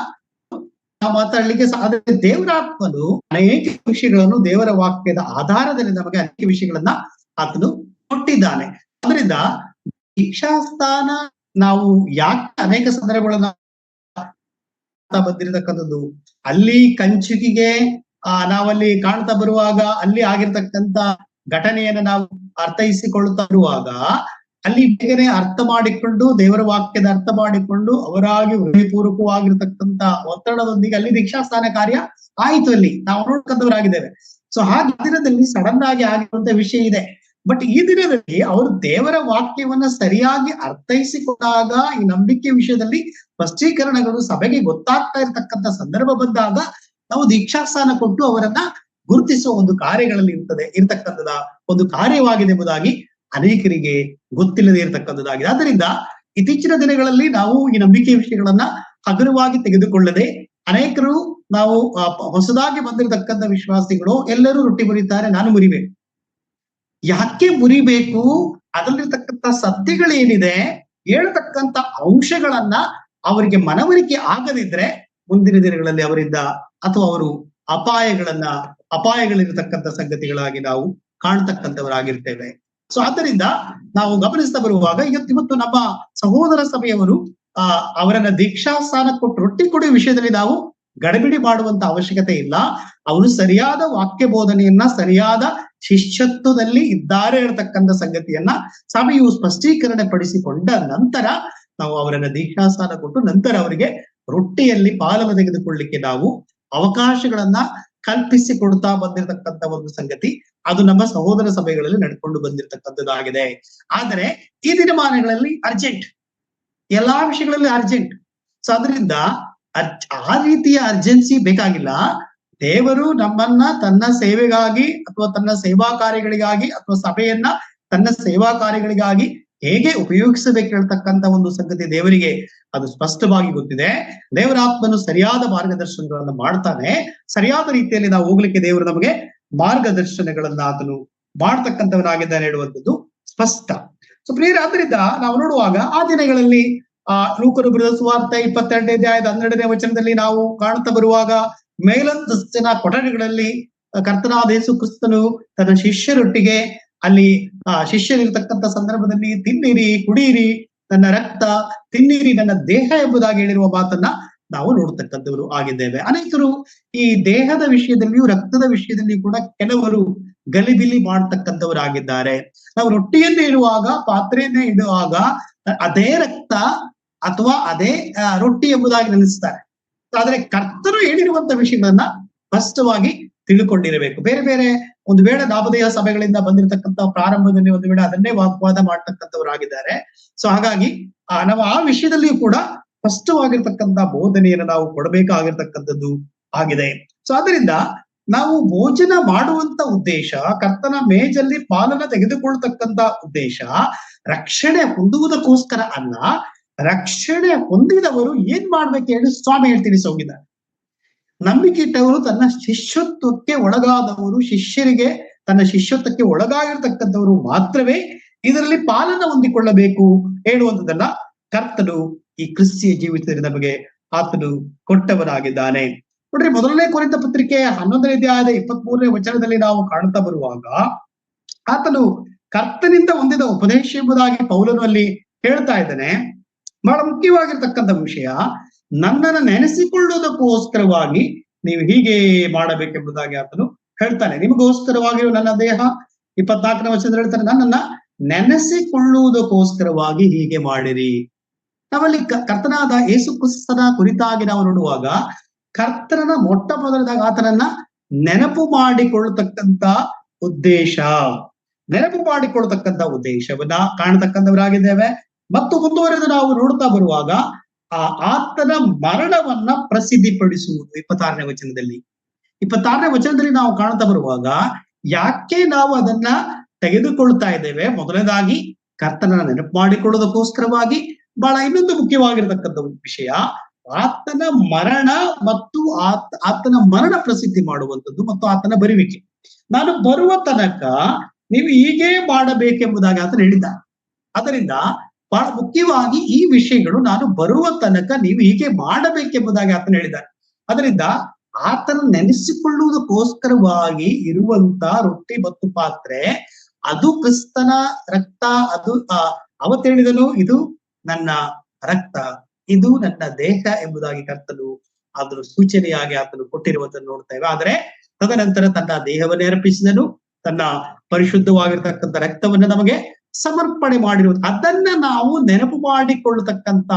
ನಾವು ಮಾತಾಡ್ಲಿಕ್ಕೆ ಸಾಧ್ಯ. ದೇವರ ಆತ್ಮನು ಅನೇಕ ವಿಷಯಗಳನ್ನು ದೇವರ ವಾಕ್ಯದ ಆಧಾರದಲ್ಲಿ ನಮಗೆ ಅನೇಕ ವಿಷಯಗಳನ್ನ ಆತನು ಕೊಟ್ಟಿದ್ದಾನೆ. ಅದರಿಂದ ದೀಕ್ಷಾಸ್ಥಾನ ನಾವು ಯಾಕೆ ಅನೇಕ ಸಂದರ್ಭಗಳನ್ನ ಬಂದಿರತಕ್ಕಂಥದ್ದು, ಅಲ್ಲಿ ಕಂಚುಕಿಗೆ ನಾವಲ್ಲಿ ಕಾಣ್ತಾ ಬರುವಾಗ ಅಲ್ಲಿ ಆಗಿರ್ತಕ್ಕಂಥ ಘಟನೆಯನ್ನ ನಾವು ಅರ್ಥೈಸಿಕೊಳ್ತಾ ಇರುವಾಗ ಅಲ್ಲಿ ಬೇಗನೆ ಅರ್ಥ ಮಾಡಿಕೊಂಡು ದೇವರ ವಾಕ್ಯದ ಅರ್ಥ ಮಾಡಿಕೊಂಡು ಅವರಾಗಿ ಹೃದಯಪೂರ್ವಕವಾಗಿರ್ತಕ್ಕಂಥ ಒತ್ತಡದೊಂದಿಗೆ ಅಲ್ಲಿ ದೀಕ್ಷಾಸ್ಥಾನ ಕಾರ್ಯ ಆಯಿತು. ಅಲ್ಲಿ ನಾವು ನೋಡ್ಕೊಂಡವರಾಗಿದ್ದೇವೆ. ಸೊ ಹಾಗೆ ದಿನದಲ್ಲಿ ಸಡನ್ ಆಗಿ ಆಗಿರುವಂತ ವಿಷಯ ಇದೆ. ಬಟ್ ಈ ದಿನದಲ್ಲಿ ಅವರು ದೇವರ ವಾಕ್ಯವನ್ನ ಸರಿಯಾಗಿ ಅರ್ಥೈಸಿಕೊಂಡಾಗ ಈ ನಂಬಿಕೆ ವಿಷಯದಲ್ಲಿ ಸ್ಪಷ್ಟೀಕರಣಗಳು ಸಭೆಗೆ ಗೊತ್ತಾಗ್ತಾ ಇರತಕ್ಕಂಥ ಸಂದರ್ಭ ಬಂದಾಗ ನಾವು ದೀಕ್ಷಾಸ್ಥಾನ ಕೊಟ್ಟು ಅವರನ್ನ ಗುರುತಿಸುವ ಒಂದು ಕಾರ್ಯಗಳಲ್ಲಿ ಇರ್ತಕ್ಕಂಥದ ಒಂದು ಕಾರ್ಯವಾಗಿದೆ ಎಂಬುದಾಗಿ ಅನೇಕರಿಗೆ ಗೊತ್ತಿಲ್ಲದೆ ಇರತಕ್ಕಂಥದ್ದಾಗಿದೆ. ಆದ್ದರಿಂದ ಇತ್ತೀಚಿನ ದಿನಗಳಲ್ಲಿ ನಾವು ಈ ನಂಬಿಕೆ ವಿಷಯಗಳನ್ನ ಹಗುರವಾಗಿ ತೆಗೆದುಕೊಳ್ಳದೆ ಅನೇಕರು ನಾವು ಹೊಸದಾಗಿ ಬಂದಿರತಕ್ಕಂಥ ವಿಶ್ವಾಸಿಗಳು ಎಲ್ಲರೂ ರೊಟ್ಟಿ ಮುರಿತಾರೆ, ನಾನು ಮುರಿಬೇಕು. ಯಾಕೆ ಮುರಿಬೇಕು? ಅದರಲ್ಲಿರ್ತಕ್ಕಂಥ ಸತ್ಯಗಳೇನಿದೆ, ಹೇಳ್ತಕ್ಕಂಥ ಅಂಶಗಳನ್ನ ಅವರಿಗೆ ಮನವರಿಕೆ ಆಗದಿದ್ರೆ ಮುಂದಿನ ದಿನಗಳಲ್ಲಿ ಅವರಿಂದ ಅಥವಾ ಅವರು ಅಪಾಯಗಳಿರತಕ್ಕಂಥ ಸಂಗತಿಗಳಾಗಿ ನಾವು ಕಾಣ್ತಕ್ಕಂಥವರಾಗಿರ್ತೇವೆ. ಸೊ ಆದ್ದರಿಂದ ನಾವು ಗಮನಿಸ್ತಾ ಬರುವಾಗ ಇವತ್ತು ನಮ್ಮ ಸಹೋದರ ಸಭೆಯವರು ಅವರನ್ನ ದೀಕ್ಷಾಸ್ಥಾನ ಕೊಟ್ಟು ರೊಟ್ಟಿ ಕೊಡುವ ವಿಷಯದಲ್ಲಿ ನಾವು ಗಡಿಬಿಡಿ ಮಾಡುವಂತ ಅವಶ್ಯಕತೆ ಇಲ್ಲ. ಅವರು ಸರಿಯಾದ ವಾಕ್ಯ ಬೋಧನೆಯನ್ನ ಸರಿಯಾದ ಶಿಷ್ಯತ್ವದಲ್ಲಿ ಇದ್ದಾರೆ ಇರತಕ್ಕಂಥ ಸಂಗತಿಯನ್ನ ಸಭೆಯು ಸ್ಪಷ್ಟೀಕರಣ ಪಡಿಸಿಕೊಂಡ ನಂತರ ನಾವು ಅವರನ್ನ ದೀಕ್ಷಾಸ್ಥಾನ ಕೊಟ್ಟು ನಂತರ ಅವರಿಗೆ ರೊಟ್ಟಿಯಲ್ಲಿ ಪಾಲನ್ನು ತೆಗೆದುಕೊಳ್ಳಿಕ್ಕೆ ನಾವು ಅವಕಾಶಗಳನ್ನ ಕಲ್ಪಿಸಿಕೊಡ್ತಾ ಬಂದಿರತಕ್ಕಂಥ ಒಂದು ಸಂಗತಿ ಅದು ನಮ್ಮ ಸಹೋದರ ಸಭೆಗಳಲ್ಲಿ ನಡ್ಕೊಂಡು ಬಂದಿರತಕ್ಕಂಥದ್ದಾಗಿದೆ. ಆದರೆ ಈ ದಿನಮಾನಗಳಲ್ಲಿ ಅರ್ಜೆಂಟ್, ಎಲ್ಲಾ ವಿಷಯಗಳಲ್ಲಿ ಅರ್ಜೆಂಟ್. ಸೊ ಅದರಿಂದ ಆ ರೀತಿಯ ಅರ್ಜೆನ್ಸಿ ಬೇಕಾಗಿಲ್ಲ. ದೇವರು ನಮ್ಮನ್ನ ತನ್ನ ಸೇವೆಗಾಗಿ ಅಥವಾ ತನ್ನ ಸೇವಾ ಕಾರ್ಯಗಳಿಗಾಗಿ ಅಥವಾ ಸಭೆಯನ್ನ ತನ್ನ ಸೇವಾ ಕಾರ್ಯಗಳಿಗಾಗಿ ಹೇಗೆ ಉಪಯೋಗಿಸಬೇಕು ಹೇಳ್ತಕ್ಕಂಥ ಒಂದು ಸಂಗತಿ ದೇವರಿಗೆ ಅದು ಸ್ಪಷ್ಟವಾಗಿ ಗೊತ್ತಿದೆ. ದೇವರ ಆತ್ಮನು ಸರಿಯಾದ ಮಾರ್ಗದರ್ಶನಗಳನ್ನ ಮಾಡ್ತಾನೆ. ಸರಿಯಾದ ರೀತಿಯಲ್ಲಿ ನಾವು ಹೋಗ್ಲಿಕ್ಕೆ ದೇವರು ನಮಗೆ ಮಾರ್ಗದರ್ಶನಗಳನ್ನ ಆತನು ಮಾಡ್ತಕ್ಕಂಥವನಾಗಿದ್ದಾನೆ ಹೇಳುವಂಥದ್ದು ಸ್ಪಷ್ಟ. ಸೊ ಪ್ರಿಯರೇ, ಆದ್ರಿಂದ ನಾವು ನೋಡುವಾಗ ಆ ದಿನಗಳಲ್ಲಿ ಲೂಕನು ಬರೆದ ಸುವಾರ್ತೆ 22ನೇ ಅಧ್ಯಾಯದ 12ನೇ ವಚನದಲ್ಲಿ ನಾವು ಕಾಣುತ್ತಾ ಬರುವಾಗ ಮೇಲಂತಸ್ತಿನ ಕೊಠಡಿಗಳಲ್ಲಿ ಕರ್ತನಾದ ಯೇಸು ಕ್ರಿಸ್ತನು ತನ್ನ ಶಿಷ್ಯರೊಟ್ಟಿಗೆ ಅಲ್ಲಿ ಶಿಷ್ಯರಿರ್ತಕ್ಕಂಥ ಸಂದರ್ಭದಲ್ಲಿ ತಿನ್ನಿರಿ ಕುಡಿಯಿರಿ ನನ್ನ ರಕ್ತ, ತಿನ್ನಿರಿ ನನ್ನ ದೇಹ ಎಂಬುದಾಗಿ ಹೇಳಿರುವ ಮಾತನ್ನ ನಾವು ನೋಡ್ತಕ್ಕಂಥವರು ಆಗಿದ್ದೇವೆ. ಅನೇಕರು ಈ ದೇಹದ ವಿಷಯದಲ್ಲಿಯೂ ರಕ್ತದ ವಿಷಯದಲ್ಲಿಯೂ ಕೂಡ ಕೆಲವರು ಗಲಿಬಿಲಿ ಮಾಡ್ತಕ್ಕಂಥವರಾಗಿದ್ದಾರೆ. ನಾವು ರೊಟ್ಟಿಯನ್ನೇ ಇಡುವಾಗ, ಪಾತ್ರೆಯನ್ನೇ ಇಡುವಾಗ ಅದೇ ರಕ್ತ ಅಥವಾ ಅದೇ ರೊಟ್ಟಿ ಎಂಬುದಾಗಿ ನೆನೆಸ್ತಾರೆ. ಆದ್ರೆ ಕರ್ತರು ಹೇಳಿರುವಂತ ವಿಷಯಗಳನ್ನ ಸ್ಪಷ್ಟವಾಗಿ ತಿಳ್ಕೊಂಡಿರಬೇಕು. ಬೇರೆ ಬೇರೆ ಒಂದು ವೇಳೆ ನಾಮಧೇಯ ಸಭೆಗಳಿಂದ ಬಂದಿರತಕ್ಕಂಥ ಪ್ರಾರಂಭದಲ್ಲಿ ಒಂದು ವೇಳೆ ಅದನ್ನೇ ವಾಗ್ವಾದ ಮಾಡ್ತಕ್ಕಂಥವರಾಗಿದ್ದಾರೆ. ಸೊ ಹಾಗಾಗಿ ನಾವು ಆ ವಿಷಯದಲ್ಲಿಯೂ ಕೂಡ ಸ್ಪಷ್ಟವಾಗಿರ್ತಕ್ಕಂಥ ಬೋಧನೆಯನ್ನು ನಾವು ಕೊಡಬೇಕಾಗಿರ್ತಕ್ಕಂಥದ್ದು ಆಗಿದೆ. ಸೊ ಅದರಿಂದ ನಾವು ಭೋಜನ ಮಾಡುವಂತ ಉದ್ದೇಶ, ಕರ್ತನ ಮೇಜಲ್ಲಿ ಪಾಲನ ತೆಗೆದುಕೊಳ್ತಕ್ಕಂಥ ಉದ್ದೇಶ ರಕ್ಷಣೆ ಹೊಂದುವುದಕ್ಕೋಸ್ಕರ ಅಲ್ಲ. ರಕ್ಷಣೆ ಹೊಂದಿದವರು ಏನ್ ಮಾಡ್ಬೇಕು ಹೇಳಿ ಸ್ವಾಮಿ ತಿಳಿಸೋಗಿದ್ದಾರೆ. ನಂಬಿಕೆ ಇಟ್ಟವರು ತನ್ನ ಶಿಷ್ಯತ್ವಕ್ಕೆ ಒಳಗಾದವರು, ಶಿಷ್ಯರಿಗೆ ತನ್ನ ಶಿಷ್ಯತ್ವಕ್ಕೆ ಒಳಗಾಗಿರ್ತಕ್ಕಂಥವರು ಮಾತ್ರವೇ ಇದರಲ್ಲಿ ಪಾಲನ ಹೊಂದಿಕೊಳ್ಳಬೇಕು ಹೇಳುವಂಥದ್ದನ್ನ ಕರ್ತನು ಈ ಕ್ರಿಸ್ತಿಯ ಜೀವಿತದಲ್ಲಿ ನಮಗೆ ಆತನು ಕೊಟ್ಟವನಾಗಿದ್ದಾನೆ. ನೋಡ್ರಿ, ಮೊದಲನೇ ಕೊರಿಂಥ ಪತ್ರಿಕೆ 11ನೇ ಅಧ್ಯಾಯದ 23ನೇ ವಚನದಲ್ಲಿ ನಾವು ಕಾಣ್ತಾ ಬರುವಾಗ ಆತನು ಕರ್ತನಿಂದ ಹೊಂದಿದ ಉಪದೇಶ ಎಂಬುದಾಗಿ ಪೌಲನು ಅಲ್ಲಿ ಹೇಳ್ತಾ ಇದ್ದಾನೆ. ಬಹಳ ಮುಖ್ಯವಾಗಿರ್ತಕ್ಕಂಥ ವಿಷಯ, ನನ್ನನ್ನು ನೆನೆಸಿಕೊಳ್ಳುವುದಕ್ಕೋಸ್ಕರವಾಗಿ ನೀವು ಹೀಗೆ ಮಾಡಬೇಕೆಂಬುದಾಗಿ ಆತನು ಹೇಳ್ತಾನೆ. ನಿಮಗೋಸ್ಕರವಾಗಿ ನನ್ನ ದೇಹ 24ನೇ ವಚನದಲ್ಲಿ ಹೇಳ್ತಾನೆ, ನನ್ನನ್ನ ನೆನೆಸಿಕೊಳ್ಳುವುದಕ್ಕೋಸ್ಕರವಾಗಿ ಹೀಗೆ ಮಾಡಿರಿ. ನಾವಲ್ಲಿ ಕರ್ತನಾದ ಯೇಸು ಕ್ರಿಸ್ತನ ಕುರಿತಾಗಿ ನಾವು ನೋಡುವಾಗ ಕರ್ತನ ಮೊಟ್ಟ ಮೊದಲದಾಗ ಆತನನ್ನ ನೆನಪು ಮಾಡಿಕೊಳ್ಳತಕ್ಕಂತ ಉದ್ದೇಶವನ್ನ ಕಾಣತಕ್ಕಂಥವರಾಗಿದ್ದೇವೆ. ಮತ್ತು ಮುಂದುವರೆದು ನಾವು ನೋಡ್ತಾ ಬರುವಾಗ ಆತನ ಮರಣವನ್ನ ಪ್ರಸಿದ್ಧಿಪಡಿಸುವುದು 26ನೇ ವಚನದಲ್ಲಿ ನಾವು ಕಾಣ್ತಾ ಬರುವಾಗ ಯಾಕೆ ನಾವು ಅದನ್ನ ತೆಗೆದುಕೊಳ್ತಾ ಇದ್ದೇವೆ? ಮೊದಲನೇದಾಗಿ ಕರ್ತನನ್ನ ನೆನಪು ಮಾಡಿಕೊಳ್ಳೋದಕ್ಕೋಸ್ಕರವಾಗಿ. ಬಹಳ ಇನ್ನೊಂದು ಮುಖ್ಯವಾಗಿರ್ತಕ್ಕಂಥ ವಿಷಯ, ಆತನ ಮರಣ ಮತ್ತು ಆತನ ಮರಣ ಪ್ರಸಿದ್ಧಿ ಮಾಡುವಂಥದ್ದು ಮತ್ತು ಆತನ ಬರುವಿಕೆ. ನಾನು ಬರುವ ತನಕ ನೀವು ಹೀಗೆ ಮಾಡಬೇಕೆಂಬುದಾಗಿ ಆತನು ಹೇಳಿದ್ದ. ಅದರಿಂದ ಬಹಳ ಮುಖ್ಯವಾಗಿ ಈ ವಿಷಯಗಳು ನಾನು ಬರುವ ತನಕ ನೀವು ಹೀಗೆ ಮಾಡಬೇಕೆಂಬುದಾಗಿ ಆತನು ಹೇಳಿದ್ದಾನೆ. ಅದರಿಂದ ಆತನ ನೆನೆಸಿಕೊಳ್ಳುವುದಕ್ಕೋಸ್ಕರವಾಗಿ ಇರುವಂತ ರೊಟ್ಟಿ ಮತ್ತು ಪಾತ್ರೆ, ಅದು ಕ್ರಿಸ್ತನ ರಕ್ತ. ಅದು ಅವತ್ತು ಹೇಳಿದನು, ಇದು ನನ್ನ ರಕ್ತ, ಇದು ನನ್ನ ದೇಹ ಎಂಬುದಾಗಿ ಕರ್ತನು ಅದರ ಸೂಚನೆಯಾಗಿ ಆತನು ಕೊಟ್ಟಿರುವುದನ್ನು ನೋಡ್ತೇವೆ. ಆದ್ರೆ ತದನಂತರ ತನ್ನ ದೇಹವನ್ನೇ ಅರ್ಪಿಸಿದನು, ತನ್ನ ಪರಿಶುದ್ಧವಾಗಿರ್ತಕ್ಕಂಥ ರಕ್ತವನ್ನ ನಮಗೆ ಸಮರ್ಪಣೆ ಮಾಡಿರುವುದು. ಅದನ್ನ ನಾವು ನೆನಪು ಮಾಡಿಕೊಳ್ಳತಕ್ಕಂತ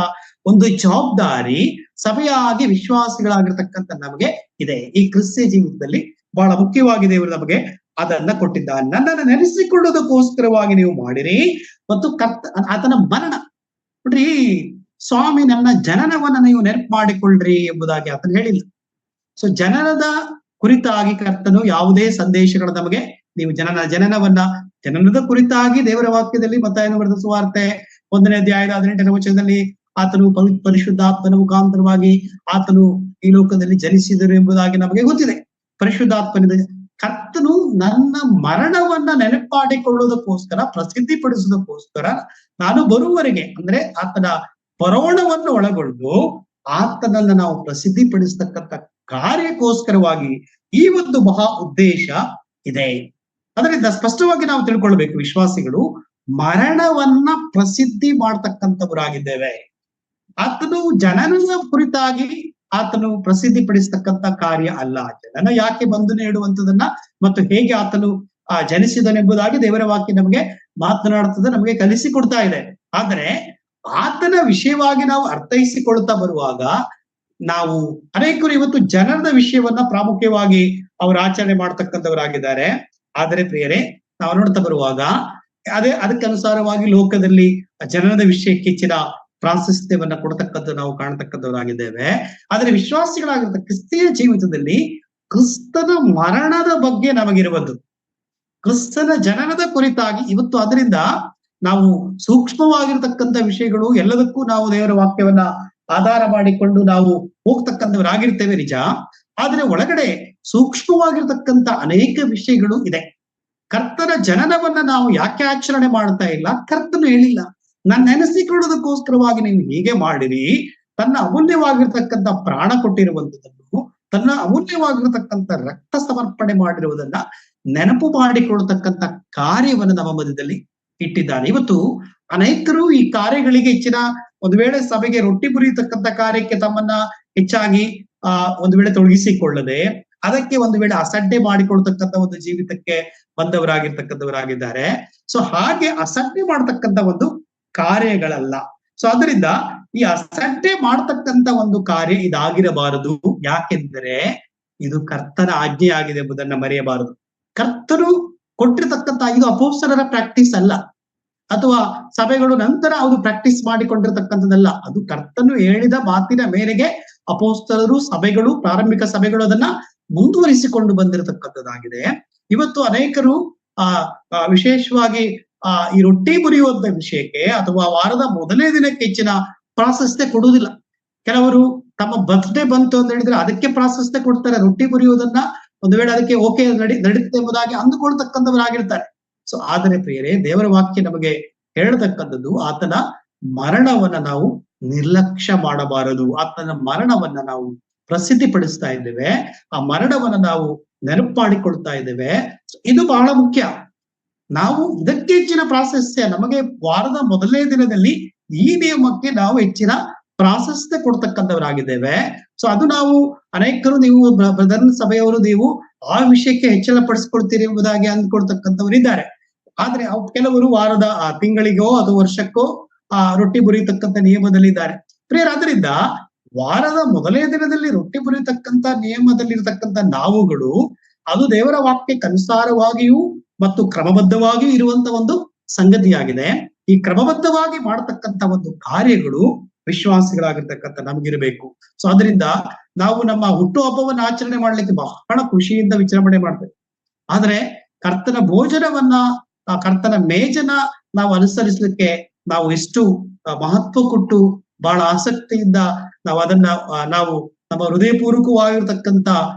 ಒಂದು ಜವಾಬ್ದಾರಿ ಸಭೆಯಾಗಿ ವಿಶ್ವಾಸಿಗಳಾಗಿರ್ತಕ್ಕಂಥ ನಮಗೆ ಇದೆ. ಈ ಕ್ರಿಸ್ತ ಜೀವಿತದಲ್ಲಿ ಬಹಳ ಮುಖ್ಯವಾಗಿ ದೇವರು ನಮಗೆ ಅದನ್ನ ಕೊಟ್ಟಿದ್ದಾನೆ. ನನ್ನನ್ನು ನೆನೆಸಿಕೊಳ್ಳೋದಕ್ಕೋಸ್ಕರವಾಗಿ ನೀವು ಮಾಡಿರಿ ಮತ್ತು ಆತನ ಮರಣ ನೋಡ್ರಿ, ಸ್ವಾಮಿ ನನ್ನ ಜನನವನ್ನ ನೀವು ನೆನಪು ಮಾಡಿಕೊಳ್ಳ್ರಿ ಎಂಬುದಾಗಿ ಆತನು ಹೇಳಿಲ್ಲ. ಸೊ ಜನನದ ಕುರಿತಾಗಿ ಕರ್ತನು ಯಾವುದೇ ಸಂದೇಶಗಳು ನಮಗೆ, ನೀವು ಜನನದ ಕುರಿತಾಗಿ ದೇವರ ವಾಕ್ಯದಲ್ಲಿ ಮತ್ತಾಯನು ಬರೆದ ಸುವಾರ್ತೆ 1ನೇ ಅಧ್ಯಾಯದ 18ನೇ ವಚನದಲ್ಲಿ ಆತನು ಪರಿಶುದ್ಧಾತ್ಮನ ಮುಖಾಂತರವಾಗಿ ಆತನು ಈ ಲೋಕದಲ್ಲಿ ಜನಿಸಿದರು ಎಂಬುದಾಗಿ ನಮಗೆ ಗೊತ್ತಿದೆ. ಪರಿಶುದ್ಧಾತ್ಮನಿಂದ ಕರ್ತನು ನನ್ನ ಮರಣವನ್ನ ನೆನಪಾಡಿಕೊಳ್ಳುವುದಕ್ಕೋಸ್ಕರ, ಪ್ರಸಿದ್ಧಿಪಡಿಸುವುದಕ್ಕೋಸ್ಕರ ನಾನು ಬರುವವರೆಗೆ, ಅಂದ್ರೆ ಆತನ ಪರೋಣವನ್ನು ಒಳಗೊಂಡು ಆತನನ್ನ ನಾವು ಪ್ರಸಿದ್ಧಿಪಡಿಸತಕ್ಕಂಥ ಕಾರ್ಯಕ್ಕೋಸ್ಕರವಾಗಿ ಈ ಒಂದು ಮಹಾ ಉದ್ದೇಶ ಇದೆ. ಅದರಿಂದ ಸ್ಪಷ್ಟವಾಗಿ ನಾವು ತಿಳ್ಕೊಳ್ಬೇಕು, ವಿಶ್ವಾಸಿಗಳು ಮರಣವನ್ನ ಪ್ರಸಿದ್ಧಿ ಮಾಡ್ತಕ್ಕಂಥವರಾಗಿದ್ದೇವೆ. ಆತನು ಜನನದ ಕುರಿತಾಗಿ ಆತನು ಪ್ರಸಿದ್ಧಿಪಡಿಸ್ತಕ್ಕಂಥ ಕಾರ್ಯ ಅಲ್ಲ. ಜನನ ಯಾಕೆ ಬಂದು ನೀಡುವಂಥದನ್ನ ಮತ್ತು ಹೇಗೆ ಆತನು ಜನಿಸಿದನೆಂಬುದಾಗಿ ದೇವರ ವಾಕ್ಯ ನಮಗೆ ಮಾತನಾಡುತ್ತದೆ, ನಮಗೆ ಕಲಿಸಿಕೊಡ್ತಾ ಇದೆ. ಆದರೆ ಆತನ ವಿಷಯವಾಗಿ ನಾವು ಅರ್ಥೈಸಿಕೊಳ್ತಾ ಬರುವಾಗ ನಾವು ಅನೇಕರು ಇವತ್ತು ಜನನದ ವಿಷಯವನ್ನ ಪ್ರಾಮುಖ್ಯವಾಗಿ ಅವರು ಆಚರಣೆ ಮಾಡ್ತಕ್ಕಂಥವರಾಗಿದ್ದಾರೆ. ಆದರೆ ಪ್ರಿಯರೇ, ನಾವು ನೋಡ್ತಾ ಬರುವಾಗ ಅದಕ್ಕನುಸಾರವಾಗಿ ಲೋಕದಲ್ಲಿ ಜನನದ ವಿಷಯಕ್ಕೆ ಹೆಚ್ಚಿನ ಪ್ರಾಶಸ್ತ್ಯವನ್ನ ಕೊಡ್ತಕ್ಕಂಥ ನಾವು ಕಾಣತಕ್ಕಂಥವರಾಗಿದ್ದೇವೆ. ಆದರೆ ವಿಶ್ವಾಸಿಗಳಾಗಿರ್ತ ಕ್ರಿಸ್ತಿಯ ಜೀವಿತದಲ್ಲಿ ಕ್ರಿಸ್ತನ ಮರಣದ ಬಗ್ಗೆ ನಮಗಿರುವುದು, ಕ್ರಿಸ್ತನ ಜನನದ ಕುರಿತಾಗಿ ಇವತ್ತು ಅದರಿಂದ ನಾವು ಸೂಕ್ಷ್ಮವಾಗಿರ್ತಕ್ಕಂಥ ವಿಷಯಗಳು ಎಲ್ಲದಕ್ಕೂ ನಾವು ದೇವರ ವಾಕ್ಯವನ್ನ ಆಧಾರ ಮಾಡಿಕೊಂಡು ನಾವು ಹೋಗ್ತಕ್ಕಂಥವರಾಗಿರ್ತೇವೆ ನಿಜ. ಆದ್ರೆ ಒಳಗಡೆ ಸೂಕ್ಷ್ಮವಾಗಿರ್ತಕ್ಕಂಥ ಅನೇಕ ವಿಷಯಗಳು ಇದೆ. ಕರ್ತನ ಜನನವನ್ನ ನಾವು ಯಾಕೆ ಆಚರಣೆ ಮಾಡ್ತಾ ಇಲ್ಲ? ಕರ್ತನು ಹೇಳಿಲ್ಲ, ನಾನು ನೆನೆಸಿಕೊಳ್ಳೋದಕ್ಕೋಸ್ಕರವಾಗಿ ನೀವು ಹೀಗೆ ಮಾಡಿರಿ. ತನ್ನ ಅಮೂಲ್ಯವಾಗಿರ್ತಕ್ಕಂಥ ಪ್ರಾಣ ಕೊಟ್ಟಿರುವಂತದನ್ನು, ತನ್ನ ಅಮೂಲ್ಯವಾಗಿರ್ತಕ್ಕಂಥ ರಕ್ತ ಸಮರ್ಪಣೆ ಮಾಡಿರುವುದನ್ನ ನೆನಪು ಮಾಡಿಕೊಳ್ತಕ್ಕಂಥ ಕಾರ್ಯವನ್ನು ನಮ್ಮ ಮಧ್ಯದಲ್ಲಿ ಇಟ್ಟಿದ್ದಾನೆ. ಇವತ್ತು ಅನೇಕರು ಈ ಕಾರ್ಯಗಳಿಗೆ ಹೆಚ್ಚಿನ, ಒಂದು ವೇಳೆ ಸಭೆಗೆ ರೊಟ್ಟಿ ಮುರಿಯತಕ್ಕಂಥ ಕಾರ್ಯಕ್ಕೆ ತಮ್ಮನ್ನ ಹೆಚ್ಚಾಗಿ ಒಂದು ವೇಳೆ ತೊಡಗಿಸಿಕೊಳ್ಳದೆ, ಅದಕ್ಕೆ ಒಂದು ವೇಳೆ ಅಸಡ್ಡೆ ಮಾಡಿಕೊಳ್ತಕ್ಕಂಥ ಒಂದು ಜೀವಿತಕ್ಕೆ ಬಂದವರಾಗಿರ್ತಕ್ಕಂಥವರಾಗಿದ್ದಾರೆ. ಸೊ ಹಾಗೆ ಅಸಡ್ಡೆ ಮಾಡ್ತಕ್ಕಂಥ ಒಂದು ಕಾರ್ಯಗಳಲ್ಲ. ಸೊ ಅದರಿಂದ ಈ ಅಸಡ್ಡೆ ಮಾಡ್ತಕ್ಕಂಥ ಒಂದು ಕಾರ್ಯ ಇದಾಗಿರಬಾರದು. ಯಾಕೆಂದರೆ ಇದು ಕರ್ತನ ಆಜ್ಞೆ ಆಗಿದೆ ಎಂಬುದನ್ನ ಮರೆಯಬಾರದು. ಕರ್ತನು ಕೊಟ್ಟಿರ್ತಕ್ಕಂಥ ಇದು ಅಪೋಸ್ತಲರ ಪ್ರಾಕ್ಟೀಸ್ ಅಲ್ಲ, ಅಥವಾ ಸಭೆಗಳು ನಂತರ ಅದು ಪ್ರಾಕ್ಟೀಸ್ ಮಾಡಿಕೊಂಡಿರ್ತಕ್ಕಂಥದ್ದಲ್ಲ. ಅದು ಕರ್ತನು ಹೇಳಿದ ಮಾತಿನ ಮೇರೆಗೆ ಅಪೋಸ್ತಲರು, ಸಭೆಗಳು, ಪ್ರಾರಂಭಿಕ ಸಭೆಗಳು ಅದನ್ನ ಮುಂದುವರಿಸಿಕೊಂಡು ಬಂದಿರತಕ್ಕಂಥದ್ದಾಗಿದೆ. ಇವತ್ತು ಅನೇಕರು ವಿಶೇಷವಾಗಿ ಈ ರೊಟ್ಟಿ ಮುರಿಯುವಂತ ವಿಷಯಕ್ಕೆ ಅಥವಾ ವಾರದ ಮೊದಲನೇ ದಿನಕ್ಕೆ ಹೆಚ್ಚಿನ ಪ್ರಾಶಸ್ತ್ಯ ಕೊಡುವುದಿಲ್ಲ. ಕೆಲವರು ತಮ್ಮ ಬರ್ತ್ಡೇ ಬಂತು ಅಂತ ಹೇಳಿದ್ರೆ ಅದಕ್ಕೆ ಪ್ರಾಶಸ್ತ್ಯ ಕೊಡ್ತಾರೆ. ರೊಟ್ಟಿ ಮುರಿಯುವುದನ್ನ ಒಂದು ವೇಳೆ ಅದಕ್ಕೆ ಓಕೆ ನಡೀತದೆ ಎಂಬುದಾಗಿ ಅಂದುಕೊಳ್ತಕ್ಕಂಥವರಾಗಿರ್ತಾರೆ. ಸೊ ಆದರೆ ಪ್ರಿಯರೇ, ದೇವರ ವಾಕ್ಯ ನಮಗೆ ಹೇಳ್ತಕ್ಕಂಥದ್ದು ಆತನ ಮರಣವನ್ನ ನಾವು ನಿರ್ಲಕ್ಷ್ಯ ಮಾಡಬಾರದು. ಆತನ ಮರಣವನ್ನ ನಾವು ಪ್ರಸಿದ್ಧಿಪಡಿಸ್ತಾ ಇದ್ದೇವೆ, ಆ ಮರಣವನ್ನ ನಾವು ನೆನಪು ಮಾಡಿಕೊಳ್ತಾ ಇದ್ದೇವೆ. ಇದು ಬಹಳ ಮುಖ್ಯ. ನಾವು ಇದಕ್ಕೆ ಹೆಚ್ಚಿನ ಪ್ರಾಶಸ್ತ್ಯ, ನಮಗೆ ವಾರದ ಮೊದಲನೇ ದಿನದಲ್ಲಿ ಈ ನಿಯಮಕ್ಕೆ ನಾವು ಹೆಚ್ಚಿನ ಪ್ರಾಶಸ್ತ್ಯ ಕೊಡ್ತಕ್ಕಂಥವರಾಗಿದ್ದೇವೆ. ಸೊ ಅದು ನಾವು ಅನೇಕರು, ನೀವು ಬ್ರದರ್ ಸಭೆಯವರು ನೀವು ಆ ವಿಷಯಕ್ಕೆ ಹೆಚ್ಚಳ ಪಡಿಸ್ಕೊಳ್ತೀರಿ ಎಂಬುದಾಗಿ ಅಂದ್ಕೊಳ್ತಕ್ಕಂಥವ್ರು ಇದ್ದಾರೆ. ಆದ್ರೆ ಕೆಲವರು ವಾರದ ತಿಂಗಳಿಗೋ ಅಥವಾ ವರ್ಷಕ್ಕೋ ರೊಟ್ಟಿ ಮುರಿಯತಕ್ಕಂಥ ನಿಯಮದಲ್ಲಿ ಇದ್ದಾರೆ. ಪ್ರಿಯರಾದ್ರಿಂದ ವಾರದ ಮೊದಲನೇ ದಿನದಲ್ಲಿ ರೊಟ್ಟಿ ಮುರಿಯತಕ್ಕಂಥ ನಿಯಮದಲ್ಲಿರ್ತಕ್ಕಂಥ ನಾವುಗಳು, ಅದು ದೇವರ ವಾಕ್ಯಕ್ಕನುಸಾರವಾಗಿಯೂ ಮತ್ತು ಕ್ರಮಬದ್ಧವಾಗಿಯೂ ಇರುವಂತ ಒಂದು ಸಂಗತಿಯಾಗಿದೆ. ಈ ಕ್ರಮಬದ್ಧವಾಗಿ ಮಾಡತಕ್ಕಂಥ ಒಂದು ಕಾರ್ಯಗಳು ವಿಶ್ವಾಸಿಗಳಾಗಿರ್ತಕ್ಕಂಥ ನಮಗಿರಬೇಕು. ಸೊ ಅದರಿಂದ ನಾವು ನಮ್ಮ ಹುಟ್ಟು ಹಬ್ಬವನ್ನ ಆಚರಣೆ ಮಾಡ್ಲಿಕ್ಕೆ ಬಹಳ ಖುಷಿಯಿಂದ ವಿಜೃಂಭಣೆ ಮಾಡ್ತೇವೆ. ಆದ್ರೆ ಕರ್ತನ ಭೋಜನವನ್ನ, ಕರ್ತನ ಮೇಜನ ನಾವು ಅನುಸರಿಸಲಿಕ್ಕೆ ನಾವು ಎಷ್ಟು ಮಹತ್ವ ಕೊಟ್ಟು ಬಹಳ ಆಸಕ್ತಿಯಿಂದ ನಾವು ಅದನ್ನ ನಾವು ನಮ್ಮ ಹೃದಯಪೂರ್ವಕವಾಗಿರ್ತಕ್ಕಂಥ